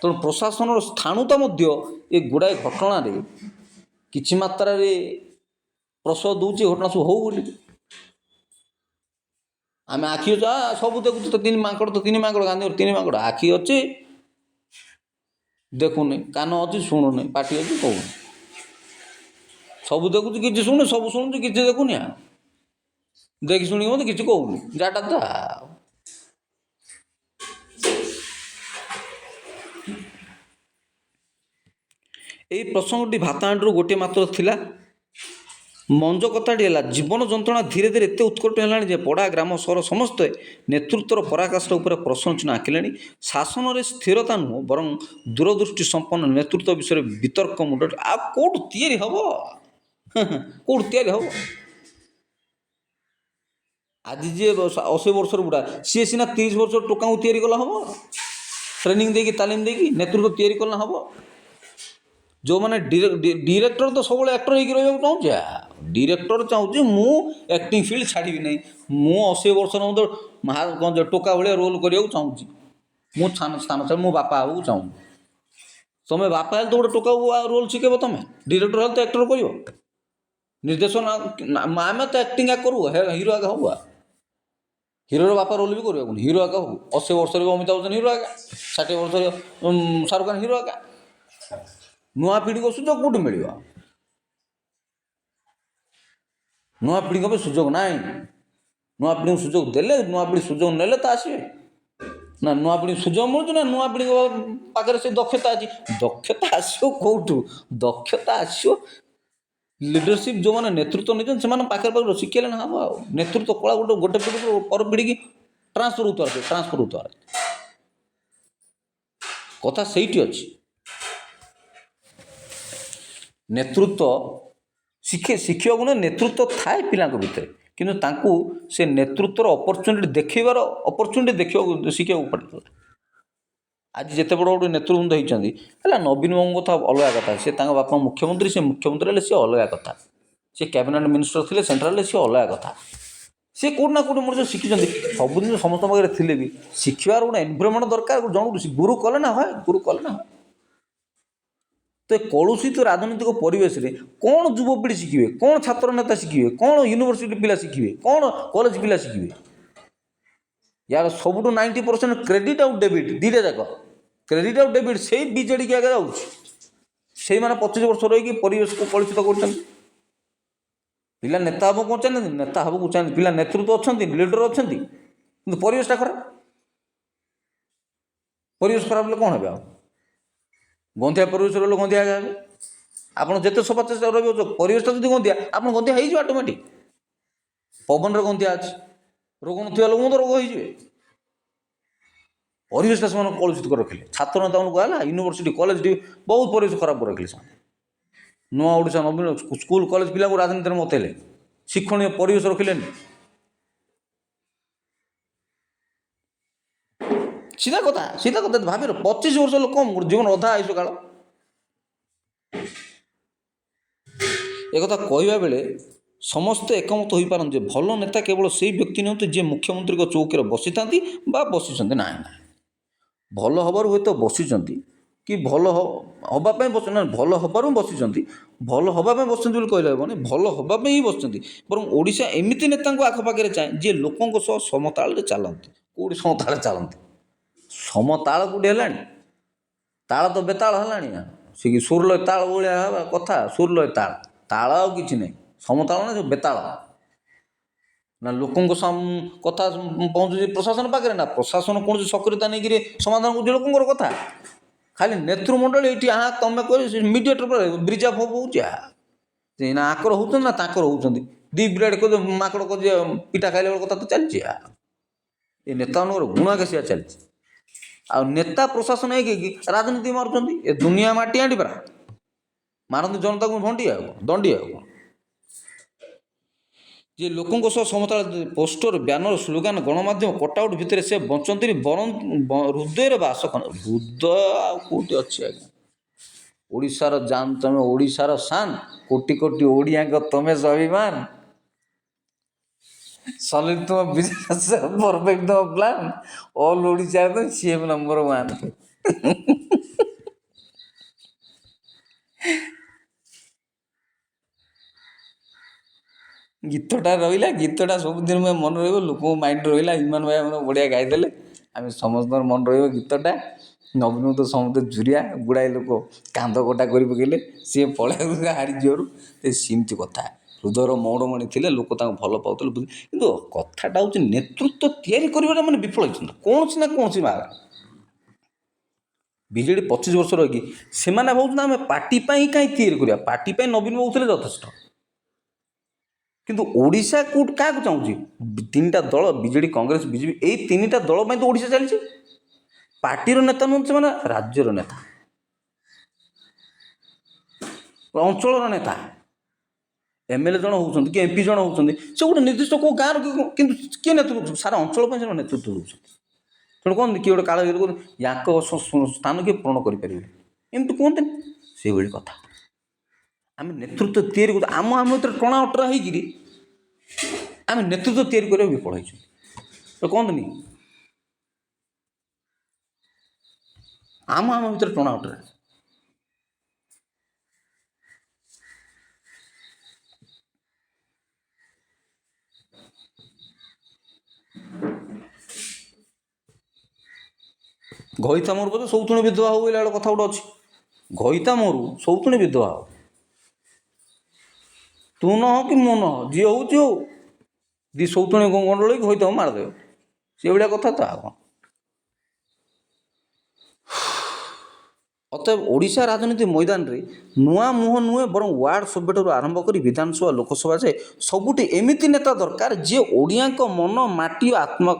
ତେଣୁ ପ୍ରଶାସନର ସ୍ଥାଣୁତା ମଧ୍ୟ ଏ ଗୁଡ଼ାଏ ଘଟଣାରେ କିଛି ମାତ୍ରାରେ ପ୍ରଶ୍ରୟ ଦେଉଛି ଘଟଣା ସବୁ ହଉ ବୋଲି। ଆମେ ଆଖି ଅଛି ସବୁ ଦେଖୁଛୁ ତ ତିନି ମାଙ୍କଡ଼ ଗାନ୍ଧୀର ତିନି ମାଙ୍କଡ଼ ଆଖି ଅଛି ଦେଖୁନି, କାନ ଅଛି ଶୁଣୁନି, ପାଟି ଅଛି କହୁନି, ସବୁ ଦେଖୁଛୁ କିଛି ଶୁଣୁନି, ସବୁ ଶୁଣୁଛୁ କିଛି ଦେଖୁନି। ଦେଖି ଶୁଣିକି ମୋତେ କିଛି କହୁନି, ଯାଟା ତ ଏହି ପ୍ରସଙ୍ଗଟି ଭାତହାଣ୍ଡିରୁ ଗୋଟିଏ ମାତ୍ର ଥିଲା। ମଞ୍ଜ କଥାଟି ହେଲା, ଜୀବନ ଯନ୍ତ୍ରଣା ଧୀରେ ଧୀରେ ଏତେ ଉତ୍କଟ ହେଲାଣି ଯେ ପଡ଼ା ଗ୍ରାମ ସହର ସମସ୍ତେ ନେତୃତ୍ୱର ପରାକାଷ୍ଠା ଉପରେ ପ୍ରଶ୍ନଚିହ୍ନ ଆଙ୍କିଲେଣି। ଶାସନରେ ସ୍ଥିରତା ନୁହଁ ବରଂ ଦୂରଦୃଷ୍ଟି ସମ୍ପନ୍ନ ନେତୃତ୍ୱ ବିଷୟରେ ବିତର୍କ ମୁଣ୍ଡ। ଆଉ କେଉଁଠୁ ତିଆରି ହେବ? କେଉଁଠୁ ତିଆରି ହେବ? ଆଜି ଯିଏ 80 ବର୍ଷର ବୁଢ଼ା ସିଏ ସିନା 30 ବର୍ଷର ଟୋକାଙ୍କୁ ତିଆରି କଲେ ହେବ? ଟ୍ରେନିଂ ଦେଇକି ତାଲିମ ଦେଇକି ନେତୃତ୍ୱ ତିଆରି କଲେ ହେବ? ଯେଉଁମାନେ ଡିରେକ୍ଟର ତ ସବୁବେଳେ ଆକ୍ଟର ହେଇକି ରହିବାକୁ ଚାହୁଁଛି। ଡିରେକ୍ଟର ଚାହୁଁଛି ମୁଁ ଆକ୍ଟିଂ ଫିଲ୍ଡ ଛାଡ଼ିବି ନାହିଁ, ମୁଁ 80 ବର୍ଷର ମଧ୍ୟ ଟୋକା ଭଳିଆ ରୋଲ୍ କରିବାକୁ ଚାହୁଁଛି, ମୁଁ ସ୍ଥାନ ଛାଡ଼ି ମୋ ବାପା ହେବାକୁ ଚାହୁଁଛି। ତୁମେ ବାପା ହେଲେ ତ ଗୋଟେ ଟୋକାକୁ ରୋଲ୍ ଶିଖେଇବ, ତୁମେ ଡିରେକ୍ଟର ହେଲେ ତ ଆକ୍ଟର କରିବ, ନିର୍ଦ୍ଦେଶନ। ଆମେ ତ ଆକ୍ଟିଂ କରୁ, ହିରୋ ଆଗେ ହବୁ। ହିରୋର ବାପା ରୋଲ୍ ବି କରିବାକୁ ହିରୋ ଆଗା ହବୁ। 80 ବର୍ଷରେ ବି ଅମିତାଭ ବଚ୍ଚନ ହିରୋ ଆଗା, 60 ବର୍ଷରେ ଶାହରୁଖ ଖାନ ହିରୋ ଆଗା। ନୂଆ ପିଢ଼ିକୁ ସୁଯୋଗ କେଉଁଠି ମିଳିବ? ନୂଆ ପିଢ଼ିଙ୍କ ପାଇଁ ସୁଯୋଗ ନାହିଁ। ନୂଆ ପିଢ଼ିଙ୍କୁ ସୁଯୋଗ ଦେଲେ, ନୂଆ ପିଢ଼ି ସୁଯୋଗ ନେଲେ ତ ଆସିବେ ନା। ନୂଆ ପିଢ଼ି ସୁଯୋଗ ମିଳୁଛି ନା ନୂଆ ପିଢ଼ିଙ୍କ ପାଖରେ ସେ ଦକ୍ଷତା ଅଛି? ଦକ୍ଷତା ଆସିବ କେଉଁଠୁ? ଦକ୍ଷତା ଆସିବ ଲିଡରସିପ୍ ଯେଉଁମାନେ ନେତୃତ୍ୱ ନେଇଛନ୍ତି ସେମାନଙ୍କ ପାଖରେ ଶିଖେଇଲେ ନା ହେବ। ଆଉ ନେତୃତ୍ୱ କଳା ଗୋଟେ ପିଢ଼ିକୁ ପର ପିଢ଼ିକି ଟ୍ରାନ୍ସଫର ହେଉଥିବାର କଥା ସେଇଠି ଅଛି। ନେତୃତ୍ୱ ଶିଖିବାକୁ ନା ନେତୃତ୍ୱ ଥାଏ ପିଲାଙ୍କ ଭିତରେ, କିନ୍ତୁ ତାଙ୍କୁ ସେ ନେତୃତ୍ୱର ଅପରଚ୍ୟୁନିଟି ଶିଖିବାକୁ ପଡ଼ିଥିଲା। ଆଜି ଯେତେ ବଡ଼ ଗୋଟେ ନେତୃବୃନ୍ଦ ହେଇଛନ୍ତି ହେଲା, ନବୀନ ବାବୁଙ୍କ କଥା ଅଲଗା କଥା। ସେ ତାଙ୍କ ବାପା ମୁଖ୍ୟମନ୍ତ୍ରୀ, ସେ ମୁଖ୍ୟମନ୍ତ୍ରୀ ହେଲେ ସେ ଅଲଗା କଥା। ସେ କ୍ୟାବିନେଟ୍ ମିନିଷ୍ଟର ଥିଲେ ସେଣ୍ଟ୍ରାଲରେ, ସେ ଅଲଗା କଥା। ସେ କେଉଁଠି ନା କେଉଁଠି ମଣିଷ ଶିଖିଛନ୍ତି। ସବୁ ଜିନିଷ ସମସ୍ତଙ୍କ ପାଖରେ ଥିଲେ ବି ଶିଖିବାର ଗୋଟେ ଏନଭାରମେଣ୍ଟ ଦରକାର। ଜଣକୁ ଗୁରୁ କଲେ ନା হয়। ତ କଳୁଷିତ ରାଜନୈତିକ ପରିବେଶରେ କ'ଣ ଯୁବପିଢ଼ି ଶିଖିବେ, କ'ଣ ଛାତ୍ର ନେତା ଶିଖିବେ, କ'ଣ ୟୁନିଭର୍ସିଟି ପିଲା ଶିଖିବେ, କ'ଣ କଲେଜ ପିଲା ଶିଖିବେ? ୟାର ସବୁଠୁ 90% କ୍ରେଡ଼ିଟ୍ ଆଉ ଡେବିଟ୍, ଦୁଇଟା ଯାକ। କ୍ରେଡ଼ିଟ୍ ଆଉ ଡେବିଟ୍ ସେଇ ବିଜେଡ଼ିକି ଆଗେ ଯାଉଛି। ସେଇମାନେ 25 ବର୍ଷ ରହିକି ପରିବେଶକୁ କଳୁଷିତ କରୁଛନ୍ତି। ପିଲା ନେତା ହେବାକୁ ଚାହୁଁଛନ୍ତି, ନେତା ହେବାକୁ ଚାହୁଁଛନ୍ତି, ପିଲା ନେତୃତ୍ୱ ଅଛନ୍ତି, ଲିଡର ଅଛନ୍ତି, କିନ୍ତୁ ପରିବେଶଟା ଖରାପ। ପରିବେଶ ଖରାପ ହେଲେ କ'ଣ ହେବେ? ଆଉ ଗନ୍ଧିଆ ପରିବେଶ ରହିଲେ ଗନ୍ଧିଆ ହେବେ। ଆପଣ ଯେତେ ସଫା ଚେଷ୍ଟା ରହିବ, ପରିବେଶଟା ଯଦି ଗନ୍ଧିଆ, ଆପଣ ଗନ୍ଧିଆ ହେଇଯିବ ଅଟୋମେଟିକ୍। ପବନରେ ଗନ୍ଧିଆ ଅଛି, ରୋଗ ନଥିବା ଲୋକଙ୍କୁ ତ ରୋଗ ହେଇଯିବେ। ପରିବେଶଟା ସେମାନେ କଳୁଷିତ କରି ରଖିଲେ। ଛାତ୍ର ନେତାମାନଙ୍କୁ ହେଲା ୟୁନିଭର୍ସିଟି କଲେଜ ବହୁତ ପରିବେଶ ଖରାପ କରି ରଖିଲେ ସେମାନେ। ନୂଆ ଓଡ଼ିଶା ନବୀନ ସ୍କୁଲ କଲେଜ ପିଲାଙ୍କୁ ରାଜନୀତିରେ ମତେଇଲେ, ଶିକ୍ଷଣୀୟ ପରିବେଶ ରଖିଲେନି। ସିଧା କଥା ଭାବିର 25 ବର୍ଷ ଲୋକ ଜୀବନ ଅଧା ଆୟୁଷ କାଳ। ଏକଥା କହିବା ବେଳେ ସମସ୍ତେ ଏକମତ ହୋଇପାରନ୍ତି ଯେ ଭଲ ନେତା କେବଳ ସେଇ ବ୍ୟକ୍ତି ନୁହନ୍ତି ଯିଏ ମୁଖ୍ୟମନ୍ତ୍ରୀଙ୍କ ଚୌକିରେ ବସିଥାନ୍ତି ବା ବସିଛନ୍ତି। ନାହିଁ, ଭଲ ହେବାରୁ ହୁଏତ ବସିଛନ୍ତି, କି ଭଲ ହେବା ପାଇଁ ଭଲ ହେବାରୁ ବସିଛନ୍ତି। ଭଲ ହେବା ପାଇଁ ବସିଛନ୍ତି ବୋଲି କହିଲେ ହେବନି, ଭଲ ହେବା ପାଇଁ ହିଁ ବସିଛନ୍ତି। ବରଂ ଓଡ଼ିଶା ଏମିତି ନେତାଙ୍କୁ ଆଖପାଖରେ ଚାହେଁ ଯିଏ ଲୋକଙ୍କ ସହ ସମତାଳରେ ଚାଲନ୍ତି। କେଉଁଠି ସମତାଳରେ ଚାଲନ୍ତି? ସମତାଳ କେଉଁଠି ହେଲାଣି? ତାଳ ତ ବେତାଳ ହେଲାଣି। ସେ କି ସୁରଲୟ ତାଳ ଭଳିଆ ହେବା କଥା। ସୁରଲୟ ତାଳ ଆଉ କିଛି ନାହିଁ। ସମତାଳ ନା ବେତାଳ ନା। ଲୋକଙ୍କ କଥା ପହଞ୍ଚୁଛି ପ୍ରଶାସନ ପାଖରେ ନା ପ୍ରଶାସନ କୌଣସି ସକ୍ରିୟତା ନେଇକିରି ସମାଧାନ କରୁଛି ଲୋକଙ୍କର କଥା। ଖାଲି ନେତୃମଣ୍ଡଳୀ ଏଇଠି ତମେ କହି ମିଡ଼ିଏଟର ବ୍ରିଜ୍ ଅଫ୍ ହେଉଛି। ନା ଆଙ୍କର ହେଉଛନ୍ତି ନା ତାଙ୍କର ହେଉଛନ୍ତି। ଦୁଇ ବ୍ରେଡ଼ ମାଙ୍କଡ଼ ପିଠା ଖାଇଲା ବେଳେ କଥା ତ ଚାଲିଛି। ଏ ନେତାମାନଙ୍କର ଗୁଣ ଆଗେ ସେୟା ଚାଲିଛି। ଆଉ ନେତା ପ୍ରଶାସନ ହେଇକି ରାଜନୀତି ମାରୁଛନ୍ତି। ଏ ଦୁନିଆ ମାଟି ଆଣ୍ଟି ପରା ମାରନ୍ତି ଜନତାକୁ ଦଣ୍ଡି ଆଉ ଯିଏ ଲୋକଙ୍କ ସହ ସମତାଳ ପୋଷ୍ଟର, ବ୍ୟାନର, ସ୍ଲୋଗାନ, ଗଣମାଧ୍ୟମ କଟଆଉଟ୍ ଭିତରେ ସେ ବଞ୍ଚନ୍ତିନି, ବରଂ ହୃଦୟରେ ବାସ କରନ୍ତି। ହୃଦୟ ଆଉ କେଉଁଠି ଅଛି ଆଜ୍ଞା? ଓଡ଼ିଶାର ଜାନ୍ ତମେ, ଓଡ଼ିଶାର ସାନ୍, କୋଟି କୋଟି ଓଡ଼ିଆଙ୍କ ତମେ ସ୍ୱାଭିମାନ। ସଲିଡ୍ ତୁମ ବିଜନେସ୍ ପରଫେକ୍ଟ ତୁମ ପ୍ଲାନ୍ ଅଲ୍ ଓଡ଼ିଶାରେ ତ ସିଏମ୍ ନମ୍ବର 1। ଗୀତଟା ରହିଲା, ଗୀତଟା ସବୁଦିନ ପାଇଁ ମନେ ରହିବ, ଲୋକଙ୍କ ମାଇଣ୍ଡ ରହିଲା। ଇମାନ ଭାଇ ଆମର ବଢ଼ିଆ ଗାଇଦେଲେ, ଆମେ ସମସ୍ତଙ୍କର ମନେ ରହିବ ଗୀତଟା। ନବୀନକୁ ତ ସମସ୍ତେ ଝୁରିଆ, ଗୁଡ଼ାଏ ଲୋକ କାନ୍ଦ କଟା କରି ପକେଇଲେ, ସିଏ ପଳେଇଲା ହାରିଯିବାରୁ। ସେମିତି କଥା, ହୃଦୟର ମୌଡ଼ମଣି ଥିଲେ, ଲୋକ ତାଙ୍କୁ ଭଲ ପାଉଥିଲେ। କିନ୍ତୁ କଥାଟା ହେଉଛି ନେତୃତ୍ୱ ତିଆରି କରିବାରେ ମାନେ ବିଫଳ ହେଇଛନ୍ତି କୌଣସି ନା କୌଣସି ଭାଗ। ବିଜେଡ଼ି 25 ବର୍ଷ ରହିକି ସେମାନେ ଭାବୁଛନ୍ତି ଆମେ ପାର୍ଟି ପାଇଁ କାହିଁ ତିଆରି କରିବା, ପାର୍ଟି ପାଇଁ ନବୀନ ବାବୁ ଥିଲେ ଯଥେଷ୍ଟ। କିନ୍ତୁ ଓଡ଼ିଶା କେଉଁଠି କାହାକୁ ଚାହୁଁଛି? ତିନିଟା ଦଳ ବିଜେଡ଼ି, କଂଗ୍ରେସ, ବିଜେପି, ଏଇ ତିନିଟା ଦଳ ପାଇଁ ତ ଓଡ଼ିଶା ଚାଲିଛି। ପାର୍ଟିର ନେତା ନୁହନ୍ତି ସେମାନେ, ରାଜ୍ୟର ନେତା, ଅଞ୍ଚଳର ନେତା। ଏମ୍ଏଲ୍ଏ ଜଣ ହେଉଛନ୍ତି କି ଏମ୍ପି ଜଣ ହେଉଛନ୍ତି, ସେ ଗୋଟେ ନିର୍ଦ୍ଦିଷ୍ଟ କେଉଁ ଗାଁର, କିନ୍ତୁ କିଏ ନେତୃତ୍ୱ? ସାରା ଅଞ୍ଚଳ ପାଇଁ ସେମାନେ ନେତୃତ୍ୱ ଦେଉଛନ୍ତି। ତେଣୁ କୁହନ୍ତି କିଏ ଗୋଟେ କାଳ ଇଏ କୁହନ୍ତି ୟାଙ୍କ ସ୍ଥାନ କିଏ ପୂରଣ କରିପାରିବେ, ଏମିତି କୁହନ୍ତିନି? ସେଇଭଳି କଥା। ଆମେ ନେତୃତ୍ୱ ତିଆରି କରୁ, ଆମ ଭିତରେ ଟଣା ଅଟରା ହେଇକିରି ଆମେ ନେତୃତ୍ୱ ତିଆରି କରିବାକୁ ବିଫଳ ହେଇଛୁ। କୁହନ୍ତୁନି ଆମ ଭିତରେ ଟଣା ଅଟରା। ଘଇତା ମୋର ବୋଧେ ସୌତୁଣୀ ବିଧବା ହଉ, ବୋଇଲେ କଥା ଗୋଟେ ଅଛି। ଘଇତା ମୋରୁ ସୌତୁଣୀ ବିଧବା ହଉ, ତୁ ନ ହ କି ମୁଁ ନ ହ, ଯିଏ ହଉଛି ହଉ, ଦି ସୌତୁଣୀ ଗଣ୍ଡୋଳେଇ ଘଇତାକୁ ମାରିଦେବ, ସେଇଭଳିଆ କଥା ତ। ଆଉ କ'ଣ? ଅତଏବ ଓଡ଼ିଶା ରାଜନୀତି ମଇଦାନରେ ନୂଆ ମୁହଁ ନୁହେଁ, ବରଂ ୱାର୍ଡ଼ ସଭ୍ୟଠାରୁ ଆରମ୍ଭ କରି ବିଧାନସଭା, ଲୋକସଭା ଯାଏ ସବୁଠି ଏମିତି ନେତା ଦରକାର ଯିଏ ଓଡ଼ିଆଙ୍କ ମନ, ମାଟି ଓ ଆତ୍ମା।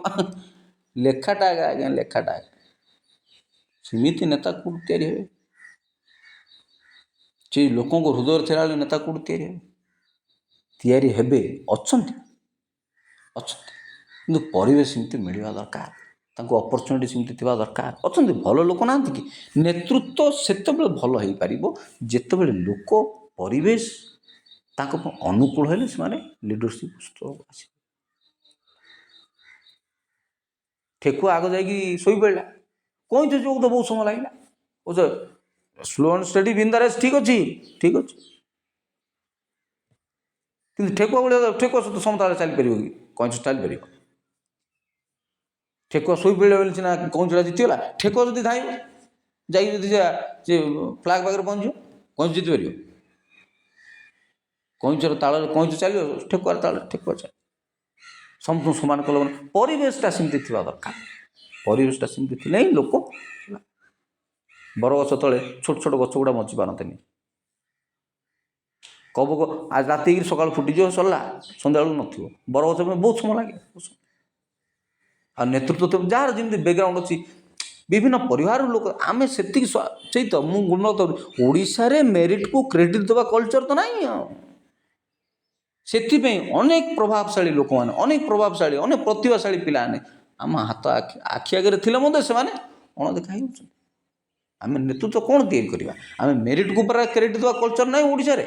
ଲେଖାଟା ଆଜ୍ଞା ଲେଖାଟା ସେମିତି ନେତା କେଉଁଠି ତିଆରି ହେବେ? ସେ ଲୋକଙ୍କ ହୃଦୟରେ ଥିଲାବେଳେ ନେତା କେଉଁଠି ତିଆରି ହେବେ? ତିଆରି ହେବେ, ଅଛନ୍ତି, କିନ୍ତୁ ପରିବେଶ ସେମିତି ମିଳିବା ଦରକାର, ତାଙ୍କୁ ଅପରଚ୍ୟୁନିଟି ସେମିତି ଥିବା ଦରକାର। ଅଛନ୍ତି, ଭଲ ଲୋକ ନାହାନ୍ତି କି? ନେତୃତ୍ୱ ସେତେବେଳେ ଭଲ ହେଇପାରିବ ଯେତେବେଳେ ଲୋକ, ପରିବେଶ ତାଙ୍କ ଅନୁକୂଳ ହେଲେ ସେମାନେ ଲିଡରସିପ୍ ଆସିବେ। ଠେକୁଆ ଆଗ ଯାଇକି ଶୋଇପଡ଼ିଲା, କଇଁଛ ଯୋଉ ତ ବହୁତ ସମୟ ଲାଗିଲା। Slow and steady win the race, ଠିକ୍ ଅଛି, ଠିକ୍ ଅଛି। କିନ୍ତୁ ଠେକୁଆ ଭଳିଆ, ଠେକୁଆ ସହିତ ସମତାରେ ଚାଲିପାରିବ କି? କଇଁଛ ଚାଲିପାରିବ? ଠେକୁଆ ଶୋଇପଡ଼ିଲା ବୋଲି ସିନା କଇଁଛଟା ଜିତିଗଲା। ଠେକୁଆ ଯଦି ଧାଇଁବ ଯାଇକି, ଯଦି ସେ ଫ୍ଲାଗ୍ ପାଖରେ ପହଞ୍ଚିବ, କଇଁଛ ଜିତିପାରିବ? କଇଁଛର ତାଳରେ କଇଁଛ ଚାଲିବ, ଠେକୁଆର ତାଳରେ ଠେକୁଆ ଚାଲିବ। ସମସ୍ତଙ୍କୁ ସମାନ କଲ, ପରିବେଶଟା ସେମିତି ଥିବା ଦରକାର। ପରିବେଶଟା ସେମିତି ଥିଲେ ହିଁ ଲୋକ। ବରଗଛ ତଳେ ଛୋଟ ଛୋଟ ଗଛ ଗୁଡ଼ା ବଞ୍ଚି ପାରନ୍ତିନି। କବକ ଆଜି ରାତି ହେଇକି ସକାଳୁ ଫୁଟିଯିବ, ସରିଲା, ସନ୍ଧ୍ୟାବେଳକୁ ନଥିବ। ବରଗଛ ପାଇଁ ବହୁତ ସମୟ ଲାଗେ। ଆଉ ନେତୃତ୍ୱ ତ ଯାହାର ଯେମିତି ବ୍ୟାକ୍ଗ୍ରାଉଣ୍ଡ ଅଛି, ବିଭିନ୍ନ ପରିବାରର ଲୋକ, ଆମେ ସେତିକି। ସେଇ ତ ମୁଁ ଉନ୍ନତ ଓଡ଼ିଶାରେ ମେରିଟ୍କୁ କ୍ରେଡ଼ିଟ୍ ଦେବା କଲଚର ତ ନାହିଁ। ଆଉ ସେଥିପାଇଁ ଅନେକ ପ୍ରଭାବଶାଳୀ ଲୋକମାନେ, ଅନେକ ପ୍ରତିଭାଶାଳୀ ପିଲାମାନେ ଆମ ଆଖି ଆଗରେ ଥିଲେ ମଧ୍ୟ ସେମାନେ ଅଣଦେଖା ହେଉଛନ୍ତି। ଆମେ ନେତୃତ୍ୱ କ'ଣ ତିଆରି କରିବା? ଆମେ ମେରିଟ୍କୁ ପୁରା କ୍ରେଡ଼ିଟ୍ ଦେବା କଲଚର ନାହିଁ ଓଡ଼ିଶାରେ।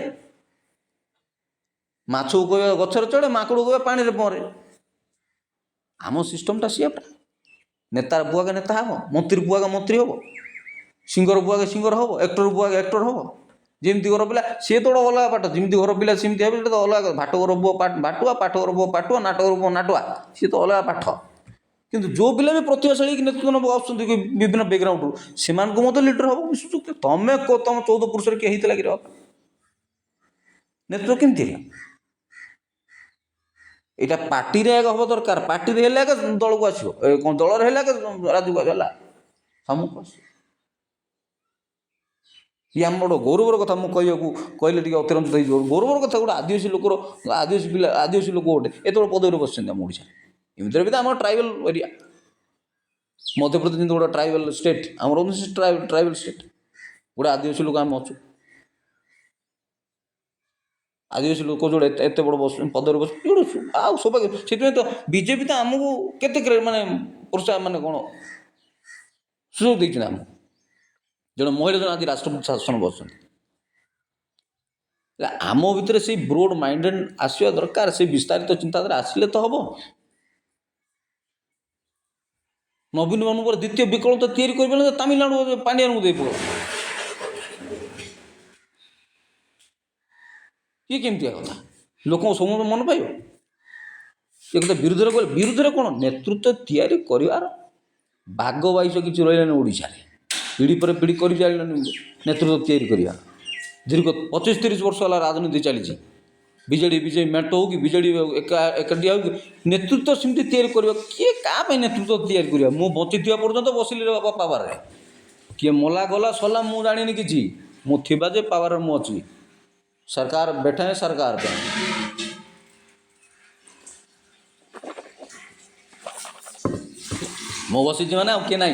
ମାଛକୁ କହିବା ଗଛରେ ଚଢ଼େ, ମାଙ୍କଡ଼କୁ କହିବା ପାଣିରେ ପହଁରେ। ଆମ ସିଷ୍ଟମଟା ସିଏ ପରା। ନେତାର ପୁଅ ଆଗେ ନେତା ହେବ, ମନ୍ତ୍ରୀ ପୁଅ ଆଗେ ମନ୍ତ୍ରୀ ହେବ, ସିଙ୍ଗର ପୁଅ ଆଗେ ସିଙ୍ଗର ହେବ, ଆକ୍ଟର ପୁଅ ଆଗେ ଆକ୍ଟର ହେବ। ଯେମିତି ଘର ପିଲା ସିଏ ତ ଗୋଟେ ଅଲଗା ପାଠ, ଯେମିତି ଘର ପିଲା ସେମିତି ହେବେ, ସେଟା ତ ଅଲଗା। ଭାଟଘର ପୁଅ ଭାଟୁଆ, ପାଠଘର ପୁଅ ପାଠୁଆ, ନାଟଘର ପୁଅ ନାଟୁଆ, ସିଏ ତ ଅଲଗା ପାଠ। କିନ୍ତୁ ଯେଉଁ ପିଲା ବି ପ୍ରତିଭାଶାଳୀ କି ନେତୃତ୍ୱ ନେବାକୁ ଆସୁଛନ୍ତି ବିଭିନ୍ନ ବ୍ୟାକ୍ଗ୍ରାଉଣ୍ଡରୁ, ସେମାନଙ୍କୁ ମଧ୍ୟ ଲିଡର ହେବାକୁ ସୁଯୋଗ। ତମ 14 ପୁରୁଷରେ କିଏ ହେଇଥିଲା କି? ନେତୃତ୍ୱ କେମିତି ହେଲା? ଏଇଟା ପାର୍ଟିରେ ଆଗ ହେବ ଦରକାର। ପାର୍ଟିରେ ହେଲେ ଆଗ ଦଳକୁ ଆସିବ, କ'ଣ ଦଳରେ ହେଲେ ଆଗ ରାଜ୍ୟକୁ ହେଲା, ସାମୁକୁ ଆସିବ। ଇଏ ଆମ ଗୋଟେ ଗୌରବର କଥା। ମୁଁ କହିଲେ ଟିକେ ଅତିରଞ୍ଜିତ ହେଇଯିବ। ଗୌରବର କଥା, ଗୋଟେ ଆଦିବାସୀ ଲୋକର, ଆଦିବାସୀ ଲୋକ ଗୋଟେ ଏତେବେଳେ ପଦବୀରେ ବସିଛନ୍ତି ଆମ ଓଡ଼ିଶାରେ। ଏମିତିରେ ବି ତ ଆମର ଟ୍ରାଇବାଲ ଏରିଆ। ମଧ୍ୟପ୍ରଦେଶ ଯେମିତି ଗୋଟେ ଟ୍ରାଇବାଲ ଷ୍ଟେଟ୍, ଆମର ଟ୍ରାଇବାଲ ଷ୍ଟେଟ୍। ଗୋଟେ ଆଦିବାସୀ ଲୋକ ଆମେ ଅଛୁ। ଆଦିବାସୀ ଲୋକ ଯୋଉଟା ଏତେ ବଡ଼ ପଦରେ ବସି, ଆଉ ସୌଭାଗ୍ୟ। ସେଥିପାଇଁ ତ ବିଜେପି ତ ଆମକୁ କେତେ ମାନେ ପ୍ରୋତ୍ସାହନ, ମାନେ କ'ଣ ସୁଯୋଗ ଦେଇଛନ୍ତି ଆମକୁ। ଜଣେ ମହିଳା ଜଣେ ଆଜି ରାଷ୍ଟ୍ରପତି ଶାସନ ବସୁଛନ୍ତି। आम भितर से ब्रोड माइंडेड आसवा दरकार से विस्तारित चिंताधारा आसिले तो हम नवीन बाबू द्वितीय विकल्प तो या कर तमिलनाडु पांड्यान को दे पड़ो ये केमती कथा लोक सब मन पाइब ये कथा विरुद्ध कौन नेतृत्व तैयारी कर बाग बाइश किसी रही ओडिशा पीढ़ी पर पीढ़ी कर नेतृत्व तैयारी करवा दीर्घ 25-30 वर्ष है राजनीति चली विजेडी विजय मेट हो कि विजेडी एकाडिया हो नेतृत्व सेमती तैयारी करवा किए क्या नेतृत्व तैयारी करवा मु बची पर्यटन बसिली बाबा पावर किए मला गला सला मु जानी कि मुझे पावर मु अच्छी सरकार बैठे हैं सरकार पे मो बसी मैंने किए ना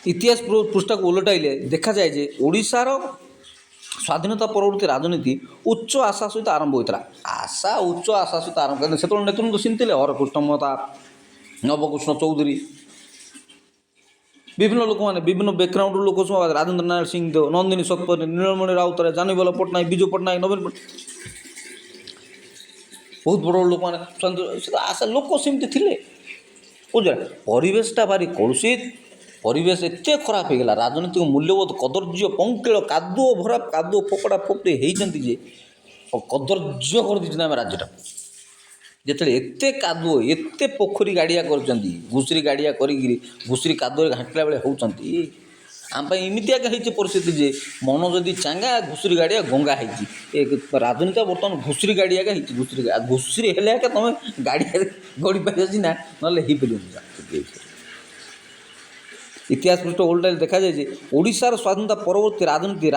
इतिहास पृष्ठा को उलटाइले देखा जाए जे ओडिशार स्वाधीनता परवर्ती राजनीति उच्च आशा सहित आरंभ होता आशा उच्च आशा सहित आरंभ करते से नेतृत्व चिंतिले हरकृष्ण महताब नवकृष्ण चौधरी विभिन्न लोक मैंने विभिन्न बैकग्राउंड लोक सब राजेंद्र नारायण सिंहदेव नंदिनी शतपथी नीलमणि राउतराय जानीबल पट्टनायक विजु पट्टनायक नवीन बहुत बड़ लोक मैंने आशा लोक सेमती थे बुझे परिवेशटा भारी कलुषित परिवेश एत खराब हो गला राजनीतिक मूल्यबोध कदर्य पंकिल कादुओ भरा कादुओ फोपड़ा फोपड़ी होती जे कदर्य कर देम राज्यटा जिते एत कादुओ एत पोखरी गाड़िया कर घुषुरी गाड़िया कर घुषुरी कादुओ घाटिला बेले होती आम एमती परिस्थिति जे मन जदि चांगा घुषुरी गाड़िया गंगा हो राजनीति बर्तमान घुषुरी गाड़िया घुषुरी घुषुरी हेले तुम गाड़िया गड़ी पाई ना ना इतिहास पृष्ठ उल्टा देखा जाए ओडिशार स्वाधीनता परवर्ती राजनीति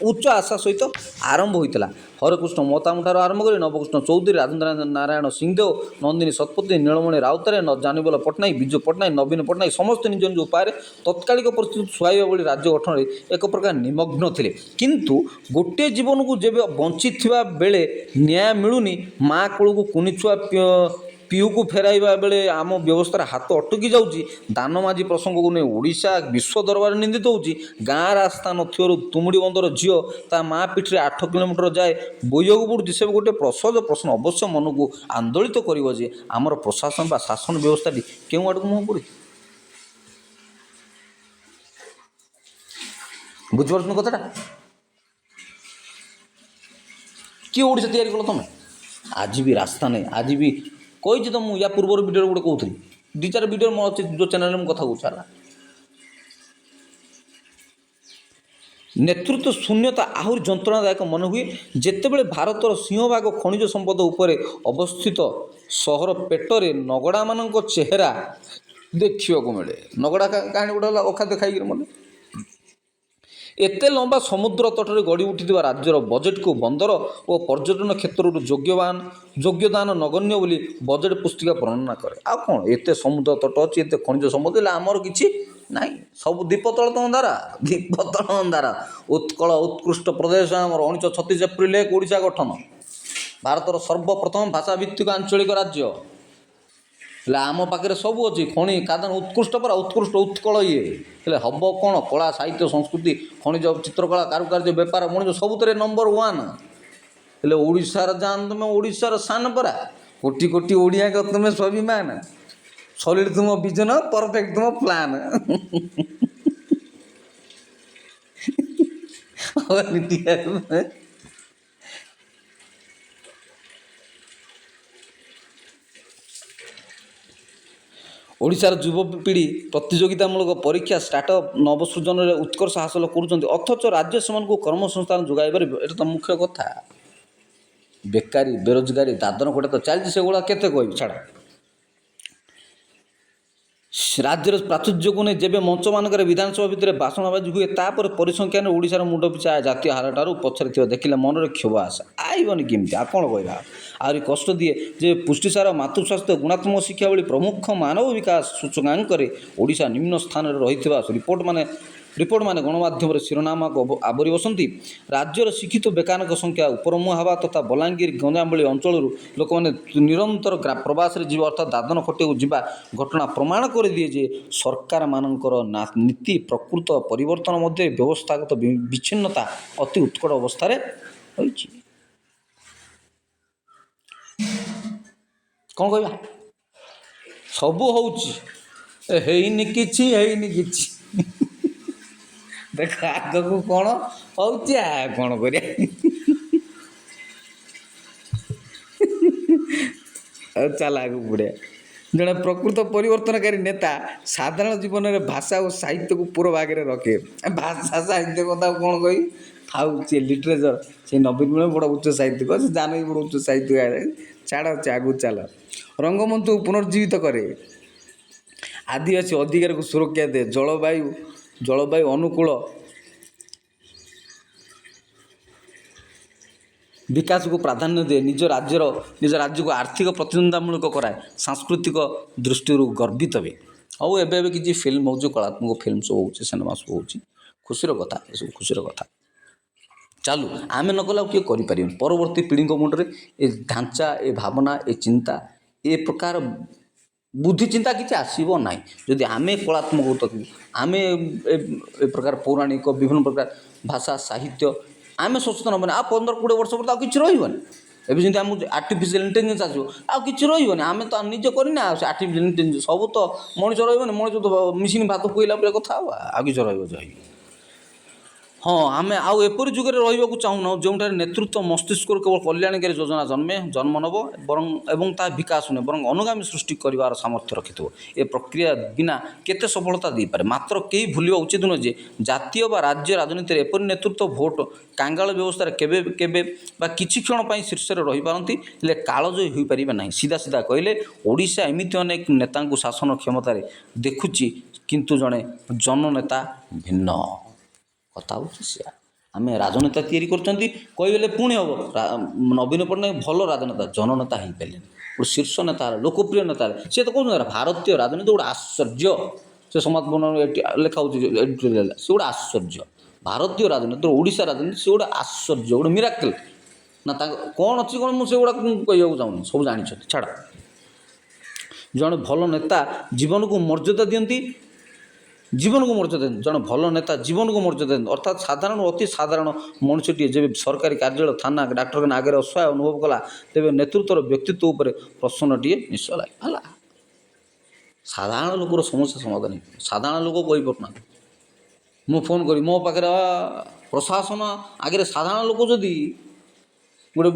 उच्च आशा सहित आरंभ होता हरकृष्ण महताब ठार आरंभ कर नवकृष्ण चौधरी राजेंद्र नारायण सिंहदेव नंदिनी शतपथी नीलमणि राउतराय जानीबल पट्टनायक विजु पट्टनायक नवीन पट्टनायक समस्त निज निज उपाय तत्कालिक परिस्थिति सुहाइबा भली राज्य गठन एक प्रकार निमग्न थे किंतु गोटे जीवन को जब बंची बेले न्याय मिलूनी माँ कोल को कुनी छुआ पीयू को फेराइबा बेले आम व्यवस्था हाथ अटकी जाऊँगी दान माझी प्रसंग को नहीं ओडिशा विश्व दरबार निंदित होउची गाँ रास्ता नथिबारु तुमुड़ी बंदर झील ता माँ पीठे 8 किलोमीटर जाए बोईक पड़ुची से गोटे प्रसज प्रश्न अवश्य मन को आंदोलित कर जे आमर प्रशासन बा शासन व्यवस्था क्यों आड़ मुँह पड़ी बुझिपार कथा किए ओडिशा तैयारी कल तुम आज भी रास्ता नहीं आज भी कही तो मुझे या पूर्व भिडियो गोटे कहूली 2-4 भिडियो मो अच्छे जो चैनल में कथा कहूँ नेतृत्व शून्यता आहरी जंत्रणादायक मन हुए जितेबले भारतर सिंहभाग खनिज संपद उपरे अवस्थित सहर पेटरे नगड़ा मान चेहरा देखा मिले नगड़ा कहानी गोटे अखाद्य खाई मत एते लंबा समुद्र तटरे गड़ी उठिथिबा राज्यर बजेट को बंदर और पर्यटन क्षेत्र योग्यदान नगण्य बोली बजेट पुस्तिका वर्णना करे आ कौन एते समुद्र तट अच्छी एते खनिज संपद आमर किसी ना सब दीपतल तो अंधारा दीपतल अंधारा उत्कल उत्कृष्ट प्रदेश आमर 1936 एप्रिल 1 ओडिशा गठन भारतर सर्वप्रथम भाषाभित्तिक आंचलिक राज्य आम पाखे सब अच्छी खनि कादन उत्कृष्ट पर उत्कृष्ट उत्कल ये हम कौन कला साहित्य संस्कृति खनिज चित्रकला कारुकार्य बेपार मଣିଷ सबुतरे नंबर 1 हेले ओडिशार जान तुम ओडिशार सान परा कोटी कोटी ओडिया का तुम स्वाभिमान सॉलिड तुम विजन परफेक्ट तुम प्लान ओडिशार युवपीढ़ी प्रतियोगितामूलक परीक्षा स्टार्टअप नवसृजन में उत्कर्ष हासिल कर अथच राज्य से कर्मसंस्थान जोगाइबार ये तो मुख्य कथा बेकारी बेरोजगारी दादन कोटा तो चलती से गुड़ा केते कहबी छाड़ राज्यर प्राचुर्य को नहीं जब मंच मानक विधानसभा भितर भाषणबाजी हुए तापर परिसंख्यान ओडिशार मुंड पिछा जातीय हार ठार पछरे देखिले मन क्षोभ आशा आईबनी केमती आ कौन कहवा आहरी कष्ट दिए जे पुष्टिसार मातृस्वास्थ्य गुणात्मक शिक्षा भली प्रमुख मानव विकास सूचकांक ओडिशा निम्न स्थान रही रिपोर्ट माने ରିପୋର୍ଟ ମାନେ ଗଣମାଧ୍ୟମରେ ଶିରୋନାମ ଆବରି ବସନ୍ତି। ରାଜ୍ୟର ଶିକ୍ଷିତ ବେକାରଙ୍କ ସଂଖ୍ୟା ଉପରମୁହାଁ ହେବା ତଥା ବଲାଙ୍ଗୀର ଗଞ୍ଜାମ ଭଳି ଅଞ୍ଚଳରୁ ଲୋକମାନେ ନିରନ୍ତର ପ୍ରବାସରେ ଯିବା ଅର୍ଥାତ୍ ଦାଦନ ଖଟିବାକୁ ଯିବା ଘଟଣା ପ୍ରମାଣ କରିଦିଏ ଯେ ସରକାରମାନଙ୍କର ନୀତି ପ୍ରକୃତ ପରିବର୍ତ୍ତନ ମଧ୍ୟରେ ବ୍ୟବସ୍ଥାଗତ ବିଚ୍ଛିନ୍ନତା ଅତି ଉତ୍କଟ ଅବସ୍ଥାରେ ରହିଛି। କ'ଣ କହିବା? ସବୁ ହେଉଛି, ହେଇନି କିଛି ଦେଖ ଆଗକୁ କ'ଣ ହେଉଛି, କ'ଣ କରିବା ଆଉ ଚାଲ ଆଗକୁ ବଢ଼ିଆ। ଜଣେ ପ୍ରକୃତ ପରିବର୍ତ୍ତନକାରୀ ନେତା ସାଧାରଣ ଜୀବନରେ ଭାଷା ଓ ସାହିତ୍ୟକୁ ପୁର ଭାଗରେ ରଖେ। ଭାଷା ସାହିତ୍ୟ କଥା କ'ଣ କହିବି, ଥାଉଛି ଲିଟରେଚର ସେଇ ନବୀନ ମିଳ ବଡ଼ ଉଚ୍ଚ ସାହିତ୍ୟିକ, ସେ ଜାନବୀ ବଡ଼ ଉଚ୍ଚ ସାହିତ୍ୟିକ, ଛାଡ଼ ଆଗକୁ ଚାଲ। ରଙ୍ଗମଞ୍ଚକୁ ପୁନର୍ଜୀବିତ କରେ, ଆଦିବାସୀ ଅଧିକାରକୁ ସୁରକ୍ଷା ଦିଏ, ଜଳବାୟୁ ଅନୁକୂଳ ବିକାଶକୁ ପ୍ରାଧାନ୍ୟ ଦିଏ, ନିଜ ରାଜ୍ୟକୁ ଆର୍ଥିକ ପ୍ରତିଦ୍ୱନ୍ଦିତାମୂଳକ କରାଏ, ସାଂସ୍କୃତିକ ଦୃଷ୍ଟିରୁ ଗର୍ବିତ ହୁଏ। ଆଉ ଏବେ କିଛି ଫିଲ୍ମ ହେଉଛି, କଳାତ୍ମକ ଫିଲ୍ମ ସବୁ ହେଉଛି, ସିନେମା ସବୁ ହେଉଛି, ଖୁସିର କଥା, ଏସବୁ ଖୁସିର କଥା। ଚାଲୁ, ଆମେ ନ କଲେ ଆଉ କିଏ କରିପାରିବେନି। ପରବର୍ତ୍ତୀ ପିଢ଼ିଙ୍କ ମୁଣ୍ଡରେ ଏ ଢାଞ୍ଚା, ଏ ଭାବନା, ଏ ଚିନ୍ତା, ଏ ପ୍ରକାର ବୁଦ୍ଧି ଚିନ୍ତା କିଛି ଆସିବ ନାହିଁ ଯଦି ଆମେ କଳାତ୍ମକ, ଆମେ ଏ ପ୍ରକାର ପୌରାଣିକ ବିଭିନ୍ନ ପ୍ରକାର ଭାଷା ସାହିତ୍ୟ ଆମେ ସଚେତନ ହେବନି। ଆଉ 15-20 ବର୍ଷ ପରେ ଆଉ କିଛି ରହିବନି। ଏବେ ଯେମିତି ଆମକୁ ଆର୍ଟିଫିସିଆଲ ଇଣ୍ଟେଲିଜେନ୍ସ ଆସିବ, ଆଉ କିଛି ରହିବନି। ଆମେ ତ ନିଜେ କରିନା, ଆଉ ସେ ଆର୍ଟିଫିସିଆଲ ଇଣ୍ଟେଲିଜେନ୍ସ ସବୁ ତ ମଣିଷ ରହିବନି, ମଣିଷ ତ ମିଶିନି ଭାତ ଖୁଆଇଲା ପରେ କଥା ହେବ, ଆଉ କିଛି ରହିବ ଯାଇ। ହଁ, ଆମେ ଆଉ ଏପରି ଯୁଗରେ ରହିବାକୁ ଚାହୁଁନାହୁଁ ଯେଉଁଠାରେ ନେତୃତ୍ୱ ମସ୍ତିଷ୍କରୁ କେବଳ କଲ୍ୟାଣକାରୀ ଯୋଜନା ଜନ୍ମ ନେବ ଏବଂ ତାହା ବିକାଶ ନୁହେଁ ବରଂ ଅନୁଗାମୀ ସୃଷ୍ଟି କରିବାର ସାମର୍ଥ୍ୟ ରଖିଥିବ। ଏ ପ୍ରକ୍ରିୟା ବିନା କେତେ ସଫଳତା ଦେଇପାରେ। ମାତ୍ର କେହି ଭୁଲିବା ଉଚିତ ନୁହେଁ ଯେ ଜାତୀୟ ବା ରାଜ୍ୟ ରାଜନୀତିରେ ଏପରି ନେତୃତ୍ୱ ଭୋଟ କାଙ୍ଗାଳ ବ୍ୟବସ୍ଥାରେ କେବେ ବା କିଛି କ୍ଷଣ ପାଇଁ ଶୀର୍ଷରେ ରହିପାରନ୍ତି, ହେଲେ କାଳଜୟୀ ହୋଇପାରିବେ ନାହିଁ। ସିଧା କହିଲେ ଓଡ଼ିଶା ଏମିତି ଅନେକ ନେତାଙ୍କୁ ଶାସନ କ୍ଷମତାରେ ଦେଖୁଛି, କିନ୍ତୁ ଜଣେ ଜନନେତା ଭିନ୍ନ। କଥା ହେଉଛି ସେୟା। ଆମେ ରାଜନେତା ତିଆରି କରୁଛନ୍ତି କହିଲେ ପୁଣି ହେବ। ନବୀନ ପଟ୍ଟନାୟକ ଭଲ ରାଜନେତା, ଜନନେତା ହେଇପାରିଲେନି। ଗୋଟେ ଶୀର୍ଷ ନେତା ହେଲେ, ଲୋକପ୍ରିୟ ନେତା ହେଲେ। ସେ ତ କହୁଛନ୍ତି ଭାରତୀୟ ରାଜନୀତି ଗୋଟେ ଆଶ୍ଚର୍ଯ୍ୟ। ସେ ସମାଜ ଲେଖା ହେଉଛି ଏଡିଟୋରିଆଲ, ସେ ଗୋଟେ ଆଶ୍ଚର୍ଯ୍ୟ। ଭାରତୀୟ ରାଜନୀତି, ଓଡ଼ିଶା ରାଜନୀତି ସେ ଗୋଟେ ଆଶ୍ଚର୍ଯ୍ୟ, ଗୋଟେ ମିରାକଲ। ନା ତାଙ୍କ କ'ଣ ଅଛି କ'ଣ, ମୁଁ ସେଗୁଡ଼ା କହିବାକୁ ଚାହୁଁନି, ସବୁ ଜାଣିଛନ୍ତି, ଛାଡ଼। ଜଣେ ଭଲ ନେତା ଜୀବନକୁ ମର୍ଯ୍ୟାଦା ଦିଅନ୍ତି, ଜଣେ ଭଲ ନେତା ଜୀବନକୁ ମର୍ଯ୍ୟାଦା ଦିଅନ୍ତି। ଅର୍ଥାତ୍ ସାଧାରଣ ଅତି ସାଧାରଣ ମଣିଷଟିଏ ଯେବେ ସରକାରୀ କାର୍ଯ୍ୟାଳୟ, ଥାନା, ଡାକ୍ତରଖାନା ଆଗରେ ଅସହାୟ ଅନୁଭବ କଲା, ତେବେ ନେତୃତ୍ୱର ବ୍ୟକ୍ତିତ୍ୱ ଉପରେ ପ୍ରଶ୍ନଟିଏ ନିଶ୍ଚୟ ହେଲା। ସାଧାରଣ ଲୋକର ସମସ୍ୟା ସମାଧାନ ହେଇପାରିବ। ସାଧାରଣ ଲୋକ କହିପାରୁନାହାନ୍ତି। ମୁଁ ଫୋନ୍ କରି ମୋ ପାଖରେ ପ୍ରଶାସନ ଆଗରେ ସାଧାରଣ ଲୋକ ଯଦି ଗୋଟେ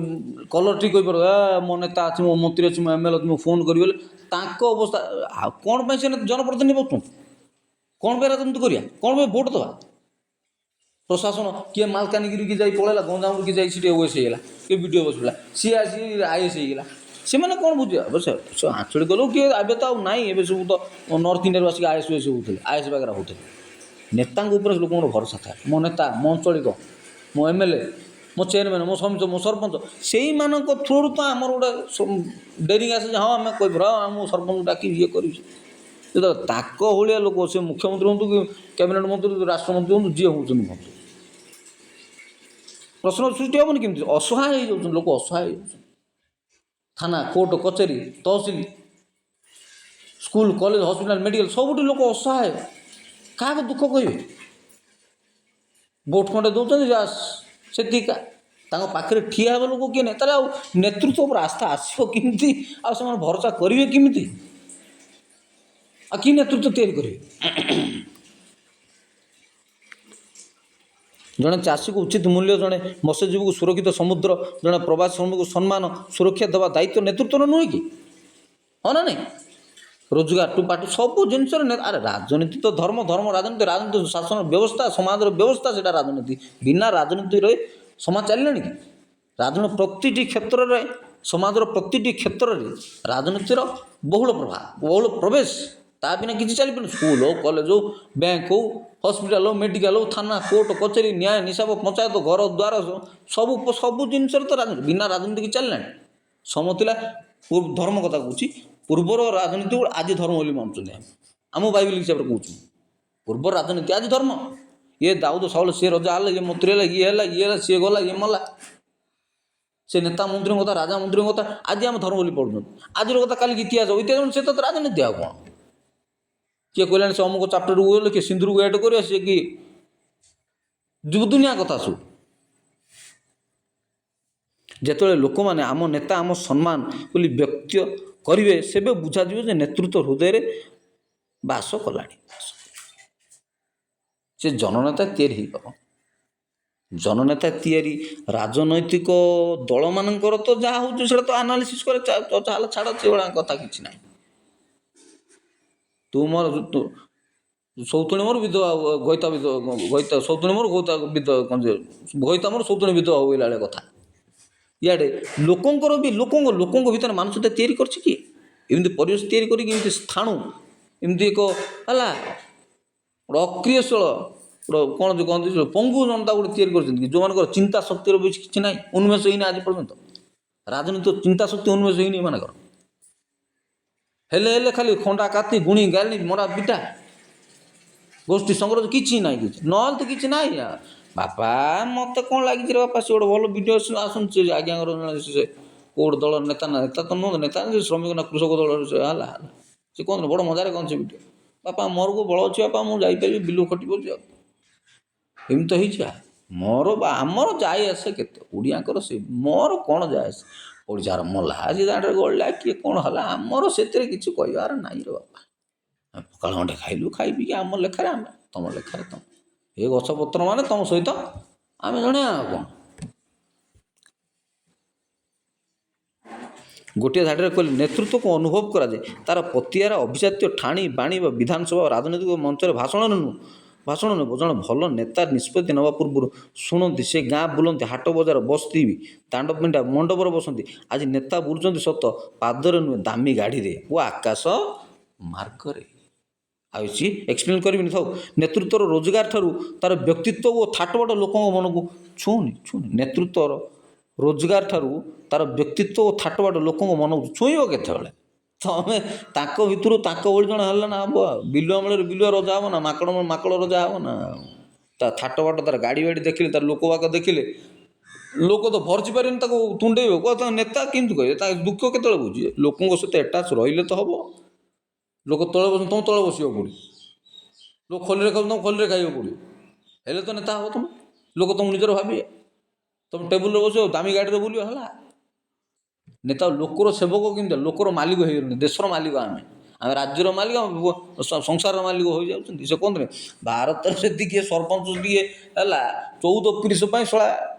କଲର ଠିକ୍ କହିପାରିବ, ମୋ ନେତା ଅଛି, ମୋ ମନ୍ତ୍ରୀ ଅଛି, ମୋ MLA ଅଛି, ମୁଁ ଫୋନ୍ କରିବି ବୋଲେ ତାଙ୍କ ଅବସ୍ଥା ଆଉ କ'ଣ ପାଇଁ ସେ ଜନପ୍ରତିନିଧି ବସୁଛନ୍ତି? କ'ଣ ପାଇଁ ରାଜନୀତି କରିବା? କ'ଣ ପାଇଁ ଭୋଟ୍ ଦେବା? ପ୍ରଶାସନ କିଏ ମାଲକାନଗିରି କି ଯାଇ ପଳେଇଲା, ଗଞ୍ଜାମରୁ କି ଯାଇ ସେଠି OS ହେଇଗଲା, କିଏ BDO ବସିଲା, ସିଏ ଆସି IAS ହେଇଗଲା। ସେମାନେ କ'ଣ ବୁଝିବା? ସେ ଆଞ୍ଚଳିକ ଲୋକ କିଏ, ଏବେ ତ ଆଉ ନାହିଁ, ଏବେ ସବୁ ତ ନର୍ଥ ଇଣ୍ଡିଆରୁ ଆସିକି IAS ହେଉଥିଲେ, IAS ବାଗେରା ହେଉଥିଲେ। ନେତାଙ୍କ ଉପରେ ଲୋକଙ୍କର ଭରସା ଥାଏ। ମୋ ନେତା, ମୋ ଅଞ୍ଚଳିକ, ମୋ MLA, ମୋ ଚେୟାରମ୍ୟାନ୍, ମୋ ସମିତି, ମୋ ସରପଞ୍ଚ, ସେଇମାନଙ୍କ ଥ୍ରୁରୁ ତ ଆମର ଗୋଟେ ଡେରିଂ ଆସେ ଯେ ହଁ ଆମେ କହିପାରୁ, ହଁ ମୁଁ ସରପଞ୍ଚ ଡାକି ଇଏ କରିବି। ଯେତେବେଳେ ତାଙ୍କ ଭଳିଆ ଲୋକ, ସେ ମୁଖ୍ୟମନ୍ତ୍ରୀ ହୁଅନ୍ତୁ କି କ୍ୟାବିନେଟ୍ ମନ୍ତ୍ରୀ, ରାଷ୍ଟ୍ରମନ୍ତ୍ରୀ ହୁଅନ୍ତୁ, ଯିଏ ହେଉଛନ୍ତି ହୁଅନ୍ତୁ, ପ୍ରଶ୍ନ ସୃଷ୍ଟି ହେବନି କେମିତି? ଅସହାୟ ହେଇଯାଉଛନ୍ତି ଲୋକ, ଅସହାୟ ହେଇଯାଉଛନ୍ତି। ଥାନା, କୋର୍ଟ, କଚେରୀ, ତହସିଲ, ସ୍କୁଲ, କଲେଜ, ହସ୍ପିଟାଲ, ମେଡ଼ିକାଲ, ସବୁଠି ଲୋକ ଅସହାୟ। କାହାକୁ ଦୁଃଖ କହିବେ? ଭୋଟ୍ ଖଣ୍ଡେ ଦେଉଛନ୍ତି, ସେତିକା। ତାଙ୍କ ପାଖରେ ଠିଆ ହେବା ଲୋକ କିଏ ନାହିଁ, ତାହେଲେ ଆଉ ନେତୃତ୍ୱ ଉପରେ ଆସ୍ଥା ଆସିବ କେମିତି? ଆଉ ସେମାନେ ଭରସା କରିବେ କେମିତି? ଆଉ କି ନେତୃତ୍ୱ ତିଆରି କରିବେ? ଜଣେ ଚାଷୀକୁ ଉଚିତ ମୂଲ୍ୟ, ଜଣେ ମତ୍ସ୍ୟଜୀବୀକୁ ସୁରକ୍ଷିତ ସମୁଦ୍ର, ଜଣେ ପ୍ରବାସୀ ଶ୍ରମିକକୁ ସମ୍ମାନ ସୁରକ୍ଷା ଦେବା ଦାୟିତ୍ୱ ନେତୃତ୍ୱର ନୁହେଁ କି? ହଁ ନା ନାହିଁ? ରୋଜଗାର ଟୁ ପାଠ ସବୁ ଜିନିଷରେ ଆରେ ରାଜନୀତି ତ ଧର୍ମ, ରାଜନୀତି, ଶାସନ ବ୍ୟବସ୍ଥା, ସମାଜର ବ୍ୟବସ୍ଥା, ସେଇଟା ରାଜନୀତି। ବିନା ରାଜନୀତିରେ ସମାଜ ଚାଲିଲାଣି କି? ରାଜନୀତି ପ୍ରତିଟି କ୍ଷେତ୍ରରେ, ସମାଜର ପ୍ରତିଟି କ୍ଷେତ୍ରରେ ରାଜନୀତିର ବହୁଳ ପ୍ରଭାବ, ବହୁଳ ପ୍ରବେଶ। ତା ବିନା କିଛି ଚାଲିପାରୁନି। ସ୍କୁଲ ହଉ, କଲେଜ ହଉ, ବ୍ୟାଙ୍କ ହଉ, ହସ୍ପିଟାଲ ହଉ, ମେଡ଼ିକାଲ ହଉ, ଥାନା, କୋର୍ଟ, କଚେରୀ, ନ୍ୟାୟ, ନିଶାବ, ପଞ୍ଚାୟତ, ଘର ଦ୍ୱାର, ସବୁ ଜିନିଷରେ ତ ରାଜନୀତି। ବିନା ରାଜନୀତି କିଛି ଚାଲିଲାଣି? ସମୟ ଥିଲା, ଧର୍ମ କଥା କହୁଛି, ପୂର୍ବର ରାଜନୀତି ଆଜି ଧର୍ମ ବୋଲି ମାନୁଛନ୍ତି। ଆମ ବାଇବେଲ ହିସାବରେ କହୁଛୁ, ପୂର୍ବ ରାଜନୀତି ଆଜି ଧର୍ମ। ଇଏ ଦାଉଦ ସାଉଲ ସିଏ ରଜା ହେଲେ, ଇଏ ମନ୍ତ୍ରୀ ହେଲା, ଇଏ ହେଲା, ଇଏ ହେଲା, ସିଏ ଗଲା, ଇଏ ମଲା। ସେ ନେତା ମନ୍ତ୍ରୀଙ୍କ କଥା, ରାଜା ମନ୍ତ୍ରୀଙ୍କ କଥା ଆଜି ଆମେ ଧର୍ମ ବୋଲି ପଢ଼ୁଛନ୍ତି। ଆଜିର କଥା କାଲିକି ଇତିହାସ ସେ ତ ରାଜନୀତି ଆଉ କ'ଣ? କିଏ କହିଲାଣି ସେ ଅମୁକ ଚାପ୍ଟରକୁ ଗଲେ, କିଏ ସିନ୍ଦୁରକୁ ଏଡ଼ କରିବା, ସିଏ କି ଦୁନିଆ କଥା ସବୁ। ଯେତେବେଳେ ଲୋକମାନେ ଆମ ନେତା ଆମ ସମ୍ମାନ ବୋଲି ବ୍ୟକ୍ତ କରିବେ, ସେବେ ବୁଝାଯିବ ଯେ ନେତୃତ୍ୱ ହୃଦୟରେ ବାସ କଲାଣି। ସେ ଜନନେତା ତିଆରି ହେଇପାର। ଜନନେତା ତିଆରି ରାଜନୈତିକ ଦଳମାନଙ୍କର ତ ଯାହା ହେଉଛି ସେଇଟା ତ ଆନାଲିସିସ୍ করে, ଚାଲ ଛାଡ଼, ସେଭଳିଆ କଥା କିଛି ନାହିଁ। ତୁ ମୋର ସୌତୁଣୀ ମୋର ବିଧବା, ଘଇତା ଘଇତା ସୌତୁଣୀ ମୋର ଘଇତା ମୋର ସୌତୁଣୀ ବିଧବା ହଇଲା ବେଳେ କଥା। ଇଆଡ଼େ ଲୋକଙ୍କର ବି ଲୋକଙ୍କ ଭିତରେ ମାନସିକତା ତିଆରି କରିଛି କି? ଏମିତି ପରିବେଶ ତିଆରି କରିକି ଏମିତି ସ୍ଥାଣୁ, ଏମିତି ଏକ ହେଲା ଅକ୍ରିୟଶୀଳ କ'ଣ ଯେଉଁ କହନ୍ତି ପଙ୍ଗୁ ଜନତା ଗୋଟେ ତିଆରି କରିଛନ୍ତି କି, ଯେଉଁମାନଙ୍କର ଚିନ୍ତା ଶକ୍ତିର ବି କିଛି ନାହିଁ, ଉନ୍ମେଷ ହେଇନି ଆଜି ପର୍ଯ୍ୟନ୍ତ। ରାଜନୀତି ଚିନ୍ତା ଶକ୍ତି ଉନ୍ମେଷ ହେଇନି ଏମାନଙ୍କର। ହେଲେ ଖାଲି ଖଣ୍ଡା କାତି ଗୁଣି ଗାଳି ମରା ପିଟା ଗୋଷ୍ଠୀ ସଂଗ୍ରହ କିଛି ନାହିଁ, କିଛି ନହେଲେ ତ କିଛି ନାହିଁ। ବାପା ମୋତେ କ'ଣ ଲାଗିଛି ରେ ବାପା, ସେ ଗୋଟେ ଭଲ ଭିଡ଼ିଓ ଆସୁଛି ଆଜ୍ଞାଙ୍କର, ସେ କେଉଁ ଦଳର ନେତା ନା, ନେତା ତ ନୁହଁ, ନେତା ଶ୍ରମିକ ନା କୃଷକ ଦଳର ସେ ହେଲା ସେ କୁହନ୍ତି ବଡ଼ ମଜାରେ କ'ଣ ସେ ଭିଡ଼ିଓ, ବାପା ମୋରକୁ ବଳ ଅଛି ବାପା, ମୁଁ ଯାଇପାରିବି ବିଲ ଖଟି ପଡ଼ୁଛି ଆଉ। ଏମିତି ତ ହେଇଛି। ମୋର ବା ଆମର ଯାଏ ଆସେ କେତେ, ଓଡ଼ିଆଙ୍କର ସେ ମୋର କ'ଣ ଯାଏ ଆସେ, ଓଡ଼ିଶାର ମଲା ଆଜି ଦାଣ୍ଡରେ ଗଳିଲା କିଏ କ'ଣ ହେଲା, ଆମର ସେଥିରେ କିଛି କହିବାର ନାହିଁ ରେ ବାପା। ପଖାଳ ଖଣ୍ଡେ ଖାଇଲୁ, ଖାଇ ପିଇକି ଆମ ଲେଖାରେ ଆମେ, ତମ ଲେଖାରେ ତମ। ଏ ଗଛପତ୍ର ମାନେ ତମ ସହିତ ଆମେ ଜଣେ ଆଉ କ'ଣ। ଗୋଟିଏ ଧାଡ଼ିରେ କହିଲେ ନେତୃତ୍ୱକୁ ଅନୁଭବ କରାଯାଏ ତା'ର ପତିଆରା ଅଭିଜାତ୍ୟ ଠାଣି ବାଣୀ ବା ବିଧାନସଭା ରାଜନୈତିକ ମଞ୍ଚରେ ଭାଷଣ ନେବ। ଜଣେ ଭଲ ନେତା ନିଷ୍ପତ୍ତି ନେବା ପୂର୍ବରୁ ଶୁଣନ୍ତି, ସେ ଗାଁ ବୁଲନ୍ତି, ହାଟ ବଜାର ବସିଥିବି, ଦାଣ୍ଡ ପିଣ୍ଡା ମଣ୍ଡପରେ ବସନ୍ତି। ଆଜି ନେତା ବୁଲୁଛନ୍ତି ସତ, ପାଦରେ ନୁହେଁ ଦାମୀ ଗାଡ଼ିରେ ଓ ଆକାଶ ମାର୍ଗରେ। ଆଉ କିଛି ଏକ୍ସପ୍ଲେନ୍ କରିବିନି ଥାଉ। ନେତୃତ୍ୱର ରୋଜଗାର ଠାରୁ ତା'ର ବ୍ୟକ୍ତିତ୍ୱ ଓ ଥାଟବାଟ ଲୋକଙ୍କ ମନକୁ ଛୁଉଁନି। ନେତୃତ୍ୱର ରୋଜଗାର ଠାରୁ ତା'ର ବ୍ୟକ୍ତିତ୍ୱ ଓ ଥାଟବାଟ ଲୋକଙ୍କ ମନକୁ ଛୁଇଁବ କେତେବେଳେ? ତମେ ତାଙ୍କ ଭିତରୁ ତାଙ୍କ ଭଳି ଜଣେ ହେଲେ ନା ହେବ ଆଉ। ବିଲୁଆ ମୂଳରେ ବିଲୁଆ ରଜା ହେବ ନା, ମାକଡ଼ ରଜା ହେବ ନା। ତା ଥାଟବାଟ, ତା'ର ଗାଡ଼ି ବାଡ଼ି ଦେଖିଲେ, ତା'ର ଲୋକବାକ ଦେଖିଲେ ଲୋକ ତ ଭରଚି ପାରିବେନି, ତାକୁ ତୁଣ୍ଡେଇବ। ତାଙ୍କ ନେତା କେମିତି କହିବେ, ତା ଦୁଃଖ କେତେବେଳେ ବୁଝିବେ? ଲୋକଙ୍କ ସହିତ ଆଟାଚ୍ ରହିଲେ ତ ହେବ। ଲୋକ ତଳେ ବସନ୍ତି, ତୁମ ତଳେ ବସିବାକୁ ପଡ଼ିବ। ଲୋକ ଖଲିରେ ଖାଉଛନ୍ତି, ତୁମ ଖଲିରେ ଖାଇବାକୁ ପଡ଼ିବ। ହେଲେ ତ ନେତା ହେବ ତୁମେ। ଲୋକ ତୁମ ନିଜର ଭାବିବେ। ତୁମେ ଟେବୁଲରେ ବସିବ, ଦାମୀ ଗାଡ଼ିରେ ବୁଲିବ, ହେଲା। ନେତା ଲୋକର ସେବକ କେମିତି, ଲୋକର ମାଲିକ ହେଇଗଲେଣି। ଦେଶର ମାଲିକ ଆମେ ରାଜ୍ୟର ମାଲିକ, ସଂସାରର ମାଲିକ ହୋଇଯାଉଛନ୍ତି। ସେ କୁହନ୍ତିନି ଭାରତରେ ଯଦି କିଏ ସରପଞ୍ଚ ଟିକେ ହେଲା 14 ପିଢ଼ି ପାଇଁ ଶଳା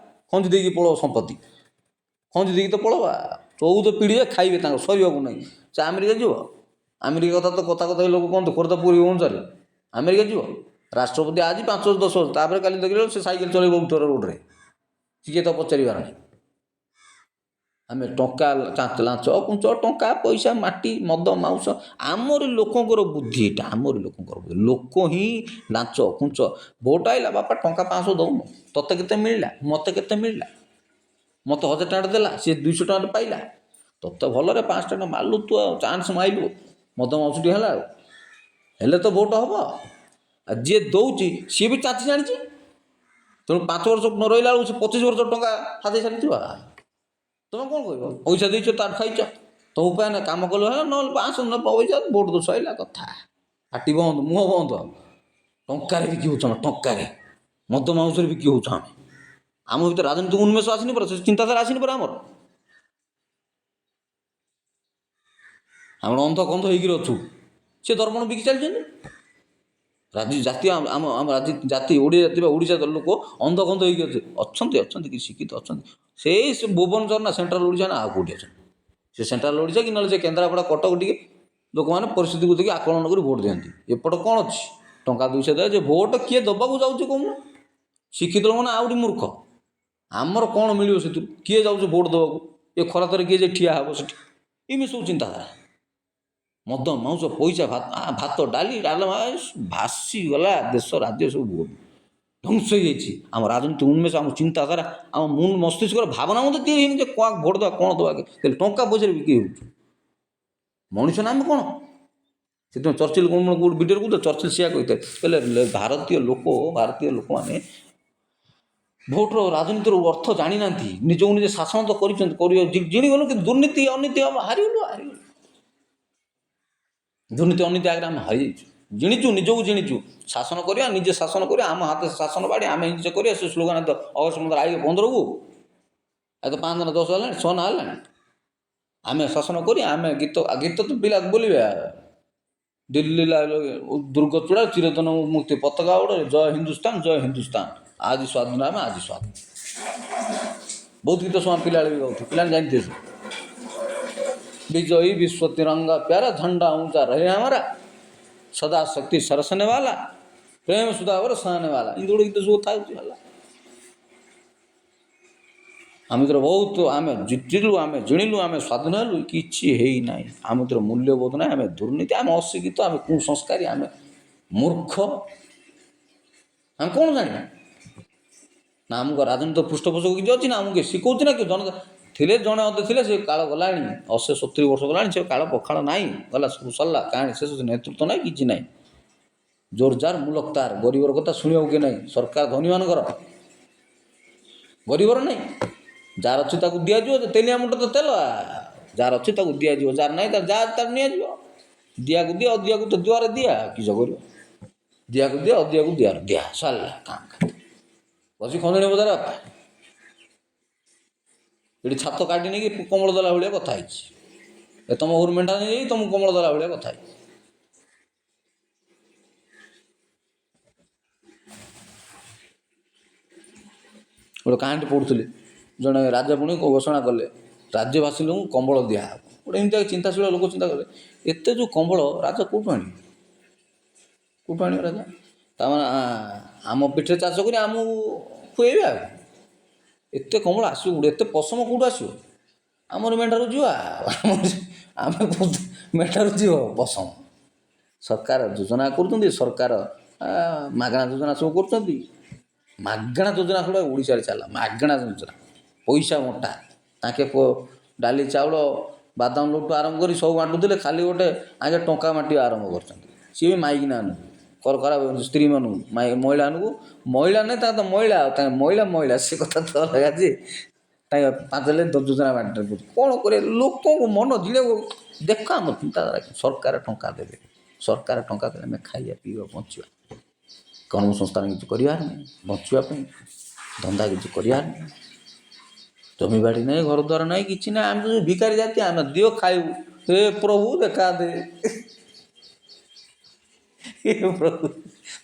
ଖଞ୍ଜି ଦେଇକି ପଳେଇବ ସମ୍ପତ୍ତି, ଖଞ୍ଜି ଦେଇକି ତ ପଳେଇବା। 14 ପିଢ଼ିରେ ଖାଇବେ, ତାଙ୍କ ସରିବାକୁ ନାହିଁ। ସେ ଆମେରିକା ଯିବ? ଆମେରିକା କଥା ହେଇ ଲୋକ କୁହନ୍ତୁ ଖୋର୍ଦ୍ଧା ପୁରୀ ଅନୁସାରେ ଆମେରିକା ଯିବ? ରାଷ୍ଟ୍ରପତି ଆଜି 5-10 ବର୍ଷ, ତାପରେ କାଲି ଦେଖିଲେ ସେ ସାଇକେଲ ଚଲେଇବ ଉତ୍ତର ରୋଡ଼ରେ, କିଏ ତ ପଚାରିବାର ନାହିଁ। ଆମେ ଟଙ୍କା ଲାଞ୍ଚ କୁଞ୍ଚ, ଟଙ୍କା ପଇସା, ମାଟି, ମଦ ମାଉଁସ, ଆମରି ଲୋକଙ୍କର ବୁଦ୍ଧି ଏଇଟା। ଆମରି ଲୋକଙ୍କର ବୁଦ୍ଧି, ଲୋକ ହିଁ ଲାଞ୍ଚ କୁଞ୍ଚ। ଭୋଟ ଆଇଲା ବାପା ଟଙ୍କା 500 ଦେଉନୁ, ତୋତେ କେତେ ମିଳିଲା, ମୋତେ କେତେ ମିଳିଲା, ମୋତେ 1000 ଟଙ୍କା ଦେଲା, ସିଏ 200 ଟଙ୍କା ପାଇଲା, ତୋତେ ଭଲରେ 500 ଟଙ୍କା ମାରିଲୁ, ତୁ ଆଉ ଚାନ୍ସ ମାଇଲୁ, ମଦ ମାଉଁସଟି ହେଲା ଆଉ। ହେଲେ ତ ଭୋଟ ହେବ। ଆଉ ଯିଏ ଦେଉଛି ସିଏ ବି ଚାଚି ଜାଣିଛି। ତେଣୁ 5 ବର୍ଷ ନ ରହିଲା ବେଳକୁ ସେ 25 ବର୍ଷ ଟଙ୍କା ହାତେଇ ସାରିଥିବ। ତୁମେ କ'ଣ କହିବ? ପଇସା ଦେଇଛ, ତାଠୁ ଖାଇଛ, ତ ଉପାୟ ନାହିଁ, କାମ କଲେ ହେଲା, ନହେଲେ 500 ପଇସା ଭୋଟ ତ ସରିଲା କଥା। ପାଟି ବନ୍ଦ, ମୁହଁ ବନ୍ଦ। ଟଙ୍କାରେ ବିକି ହେଉଛ ଆମେ, ଟଙ୍କାରେ ମଦ ମାଉଁସରେ ବିକି ହେଉଛ ଆମେ। ଆମ ଭିତରେ ରାଜନୀତିକ ଉନ୍ମେଷ ଆସିନି ପରା, ସେ ଚିନ୍ତାଧାରା ଆସିନି ପରା ଆମର। ଆମର ଅନ୍ଧ କନ୍ଧ ହେଇକିରି ଅଛୁ, ସେ ଦର୍ପଣ ବିକି ଚାଲିଛନ୍ତି। ଜାତୀୟ ଆମ ଜାତି ଓଡ଼ିଆ ଜାତି ବା ଓଡ଼ିଶା ଲୋକ ଅନ୍ଧ କନ୍ଧ ହେଇକି ଅଛନ୍ତି କି ଶିକ୍ଷିତ ଅଛନ୍ତି। ସେଇ ଭୁବନେଶ୍ୱର ନା ସେଣ୍ଟ୍ରାଲ ଓଡ଼ିଶା ନା ଆଉ କେଉଁଠି ଅଛନ୍ତି? ସେ ସେଣ୍ଟ୍ରାଲ ଓଡ଼ିଶା କି ନହେଲେ ସେ କେନ୍ଦ୍ରାପଡ଼ା କଟକ ଟିକେ ଲୋକମାନେ ପରିସ୍ଥିତିକୁ ଦେଖି ଆକଳନ କରି ଭୋଟ ଦିଅନ୍ତି। ଏପଟେ କ'ଣ ଅଛି, ଟଙ୍କା 200 ଦେବେ ଯେ ଭୋଟ କିଏ ଦେବାକୁ ଯାଉଛି କହୁନ? ଶିକ୍ଷିତ ଲୋକମାନେ ଆହୁରି ମୂର୍ଖ। ଆମର କ'ଣ ମିଳିବ ସେଥିରୁ? କିଏ ଯାଉଛି ଭୋଟ ଦେବାକୁ? ଏ ଖରାତରେ କିଏ ଯେ ଠିଆ ହେବ ସେଠି? ଏମିତି ସବୁ ଚିନ୍ତାଧାରା। ମଦ ମାଉଁସ ପଇସା, ଭାତ ଡାଲି ଡାଲମା ଭାସିଗଲା, ଦେଶ ରାଜ୍ୟ ସବୁ ଧ୍ୱଂସ ହେଇଯାଇଛି। ଆମ ରାଜନୀତି ଉନ୍ମେଷ, ଆମ ଚିନ୍ତାଧାରା, ଆମ ମସ୍ତିଷ୍କର ଭାବନା ମଧ୍ୟ ତିଆରି ହେଇନି ଯେ କ'ଣ ଭୋଟ ଦେବା, କ'ଣ ଦେବା। ଟଙ୍କା ପଇସାରେ ବିକ୍ରି ହେଉଛୁ। ମଣିଷ ନା ଆମେ କ'ଣ? ସେଥିପାଇଁ ଚର୍ଚ୍ଚିଲ୍ କ'ଣ ଗୋଟେ ଭିଡ଼ିଓରେ କହୁଥିଲେ, ଚର୍ଚ୍ଚିଲ୍ ସେଇଆ କହିଥାଏ, କହିଲେ ଭାରତୀୟ ଲୋକମାନେ ଭୋଟର ରାଜନୀତିର ଅର୍ଥ ଜାଣିନାହାନ୍ତି, ନିଜକୁ ନିଜେ ଶାସନ ତ କରିଛନ୍ତି, ଜିଣିଗଲୁ, କିନ୍ତୁ ଦୁର୍ନୀତି ଅନୀତି ହାରିଗଲୁ। ଦୁର୍ନୀତି ଅନୀତି ଆଗରେ ଆମେ ହାରିଯାଇଛୁ। ଜିଣିଛୁ, ନିଜକୁ ଜିଣିଛୁ, ଶାସନ କରିବା, ନିଜେ ଶାସନ କରିବା, ଆମ ହାତରେ ଶାସନ ବାଡ଼ି, ଆମେ ନିଜେ କରିବା। ସେ ସ୍ଲୋଗାନ ତ ଅଗଷ୍ଟ 15 ଆଇଲେ 15କୁ, ଏ ତ 5 ଦିନ 10 ହେଲାଣି, 6 ହେଲାଣି। ଆମେ ଶାସନ କରି, ଆମେ ଗୀତ ତ ପିଲା ବୋଲିବେ, ଦିଲ୍ଲୀ ଦୁର୍ଗ ଚୂଡ଼ା ଚିରତନ ମୁକ୍ତି ପତାକା ଉଡ଼େ, ଜୟ ହିନ୍ଦୁସ୍ତାନ ଜୟ ହିନ୍ଦୁସ୍ତାନ, ଆଜି ସ୍ୱାଧୀନ ଆମେ ଆଜି ସ୍ୱାଧୀନ। ବହୁତ ଗୀତ ସମୟ ପିଲାବେଳେ ବି ଗାଉଥିଲେ, ପିଲାମାନେ ଜାଣିଥିବେ। विजयी विश्व तिरंगा प्यारा, झंडा ऊंचा रहे हमारा, सदा शक्ति सरसने वाला, प्रेम सुधावर सहने वाला, इन जोड़ गीत सब था। आम बहुत आम जितिलु, आम जिणिलु, आम स्वाधीन हेलु, किसी है ना आम मूल्यबोध ना, आम दुर्नीति, आम अशिक्षित, आम कुसंस्कारी, आम मूर्ख, आम कौन जाना ना आमको राजनीति पृष्ठपोषक किसी अच्छी ना, आमको शिखौची ना कि जनता थे जड़े अधे थे, से काल गला 80-70 वर्ष गला, से काल पखाड़ ना गला, सब सरला कहानी शेष, नेतृत्व ना कि ना, जोरजार मुलकतार, गरीबर कथा शुणा कि ना, सरकार धनी मान गरीबर ना, जार अच्छी दिज्व तेलिया मुंड तो तेल, जार अच्छी दिज्व, जार ना तार नि दिया को दिया, दिया को तो दुआर दिया किस कर दिया को दिया, दिया को दुआर दिया, सरला काम बस खंजणी बजार बापा ये छात काटी नहीं कि कमल दला भाया कथा तुम घर मेढ़ा नहीं तुम कमल दला भाया कथा गोटे कहानी पढ़ुली जड़े राजा पुणी घोषणा कले राज्यवासी लोग कंबल दिया गोटे एमती चिंताशील लोक चिंता कले एत जो कंबल राजा कौटू आण राजा तमें आम पिठे चाष कर खुएबे एत कंबल आसो एत पशम कौटू आसो आमर मेढ़ार जीव आम मेढ़ार जीव पशम सरकार योजना कर सरकार मागणा योजना सब कर मागणा योजना सब ओडिशा चला मागणा योजना पैसा मोटा ताके डाली चाउल बादाम लुटू आरंभ कर सब बांटुले खाली गोटे आगे टंका माटी आरंभ कर सी भी माइकिना कर खराब स्त्री मानू महिला को महिला नहीं तो महिला महिला महिला से कथा तो लगा जी 5 योजना बांट कौन करे लोक मन जिले देख आम चिंताधारा सरकार टंका देवे सरकार टंका देवे आम खाइया पीवा बचा कर्म संस्थान किसी करार बचापी धंदा किसी करार जमी बाड़ी नहीं घर द्वार नहीं कि ना आम जो भिकारी जाती आम दियो खाइबू हे प्रभु देखा दे हे प्रभु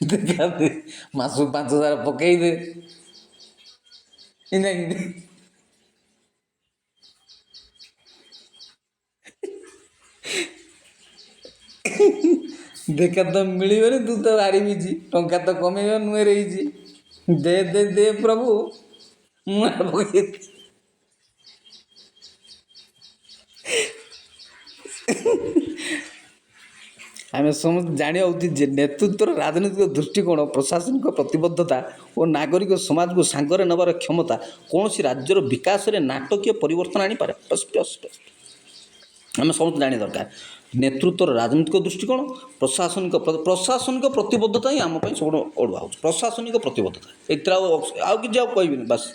देखा दे मासू 5,000 पकई दे देखा तो मिलबे तू तो भारी बिजी टंका तो कमे नुहे रही दे दे दे प्रभु मुझे आम समस्त जाना उचित नेतृत्व राजनीतिक दृष्टिकोण प्रशासनिक प्रतिबद्धता और नागरिक समाज को सांगरे नबार क्षमता कौन सी राज्यर विकास में नाटकीय परिवर्तन आनीपे आम समस्त जाना दरकार नेतृत्व राजनीतिक दृष्टिकोण प्रशासनिक प्रतिबद्धता ही आम सब अड़ुआ हो प्रशासनिक प्रतिबद्धता ये आउ कि कहबी बस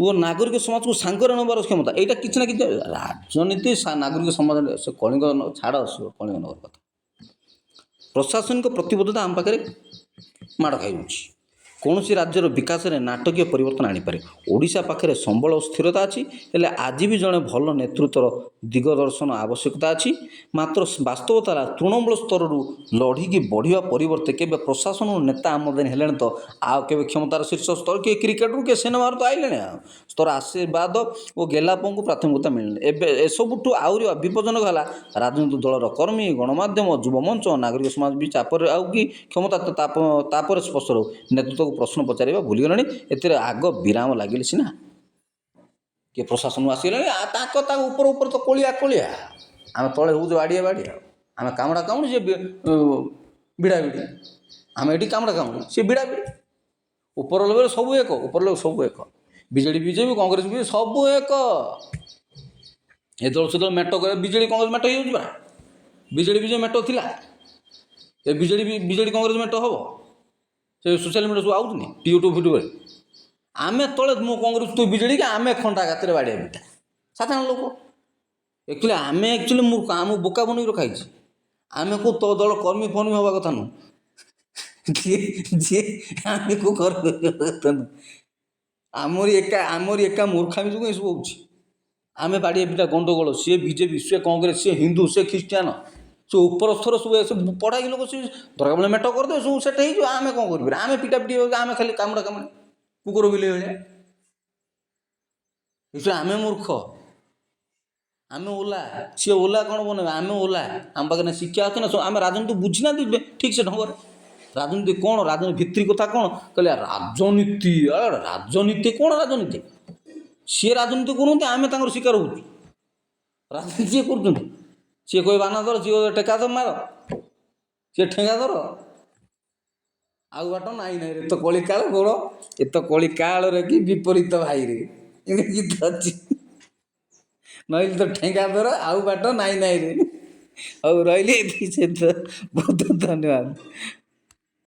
वो नागरिक समाज को सांगरे नबार क्षमता यहाँ किसी ना कि राजनीति नागरिक समाज से कलिंग छाड़ कलिंग नगर कथा प्रशासनिक प्रतिबद्धता आम पाखे माड़ खाई कौन सी राज्यर विकास में नाटकीय परिवर्तन आनीपे ओडिशा पाखे संबल और स्थिरता अच्छी हेले आज भी जड़े भल नेतृत्वर दिगदर्शन आवश्यकता अच्छी मात्र वास्तवता तृणमूल स्तर लड़िकी बढ़िया परिवर्ते के प्रशासन नेता आमदान हेले तो आउ के क्षमतार शीर्ष स्तर किए क्रिकेट किए सिनेमा तो आइले स्तर आशीर्वाद और गेलापों को प्राथमिकता मिलने एसबुठू आहरी विपज्जनक है राजनीतिक दलर कर्मी गणमाध्यम युवमंच नागरिक समाज भी चापर आउ कि क्षमता तापर स्पष्ट रो नेतृत्व प्रश्न पचार भूलीगला ए आग विराम लगे सीना किए प्रशासन आसगला ऊपर ऊपर तो कोलिया कोलिया आम तले हूँ बाड़िया बाड़िया आम कामड़ा कामुड़ी सी भिड़ा भिड़ी आम ये कामड़ा कामुड़ी सी भिड़ा भिड़ी ऊपर लेवल सब एक ऊपर लेवल सब एक बीजेडी बीजेपी कांग्रेस भी सब एक ए दल से दल मेट कर बीजेडी कांग्रेस मेट हो ବିଜେଡ଼ି ବିଜେପି ମେଟ ଥିଲା, ଏ ବିଜେଡ଼ି କଂଗ୍ରେସ ମେଟ ହେବ? ସେ ସୋସିଆଲ ମିଡ଼ିଆ ସବୁ ଆଉଛନି ୟୁଟ୍ୟୁବ୍ ଫ୍ୟୁଟ୍ୟୁବରେ। ଆମେ ତଳେ ମୁଁ କଂଗ୍ରେସ ତୁ ବିଜେଡ଼ି କି ଆମେ ଖଣ୍ଡା ଗାତରେ ବାଡ଼ିଆ ପିଟା ସାଧାରଣ ଲୋକ। ଆକ୍ଚୁଆଲି ମୂର୍ଖ, ଆମକୁ ବୋକା ବନେଇକି ରଖାଯାଇଛି। ଆମେ କେଉଁ ତୋ ଦଳ କର୍ମୀ ଫର୍ମୀ ହେବା କଥା ନୁହଁ, ଯିଏ ଆମେ କେଉଁ କର୍ମୀ ହେବା କଥା ନୁହଁ। ଆମରି ଏକା ମୂର୍ଖାମି ଯୋଗୁଁ ଏସବୁ ହେଉଛି। ଆମେ ବାଡ଼ିଆ ପିଟା ଗଣ୍ଡଗୋଳ, ସିଏ ବିଜେପି, ସିଏ କଂଗ୍ରେସ, ସିଏ ହିନ୍ଦୁ, ସିଏ ଖ୍ରୀଷ୍ଟିଆନ, ସେ ଉପରସ୍ଥର ସବୁ ପଢ଼ାଇକି ଲୋକ ସେ ଦରକାର ବେଳେ ମେଟ କରିଦେବେ, ସବୁ ସେଟ୍ ହେଇଯିବ। ଆମେ କ'ଣ କରିପାରିବା? ଆମେ ପିଟା ପିଟି ଆମେ ଖାଲି କାମୁଡ଼ା କୁକୁର ବିଲେଇ ଭଳିଆ। ଆମେ ମୂର୍ଖ, ଆମେ ଓଲା, ସିଏ ଓଲା କ'ଣ ବନେଇବା? ଆମେ ଓଲା। ଆମ ପାଖରେ ଶିକ୍ଷା ଅଛି ନା? ଆମେ ରାଜନୀତି ବୁଝିନାହାନ୍ତି ଠିକ୍ ସେ ଢଙ୍ଗରେ। ରାଜନୀତି କ'ଣ? ରାଜନୀତି ଭିତ୍ତି କଥା କ'ଣ କହିଲେ? ରାଜନୀତି କ'ଣ? ରାଜନୀତି ସିଏ ରାଜନୀତି କରୁଛନ୍ତି, ଆମେ ତାଙ୍କର ଶିକାର ହେଉଛୁ। ରାଜନୀତି ଯିଏ କରୁଛନ୍ତି, ସିଏ କହିବେ ବାନା ଧର, ସିଏ କହିବେ ଟେକା ଧର ମାର, ସିଏ ଠେଙ୍ଗା ଧର, ଆଉ ବାଟ ନାଇଁ ନାଇଁ ରେ, ତ କଳି କାଳ ଗୋଳ, ଏ ତ କଳି କାଳରେ କି ବିପରୀତ ଭାଇରେ, ଏମିତି ଗୀତ ଅଛି। ନଇଲେ ତ ଠେଙ୍ଗା ଧର, ଆଉ ବାଟ ନାଇଁ ନାଇଁ ରେ। ହଉ ରହିଲି, ଏତିକି। ବହୁତ ଧନ୍ୟବାଦ।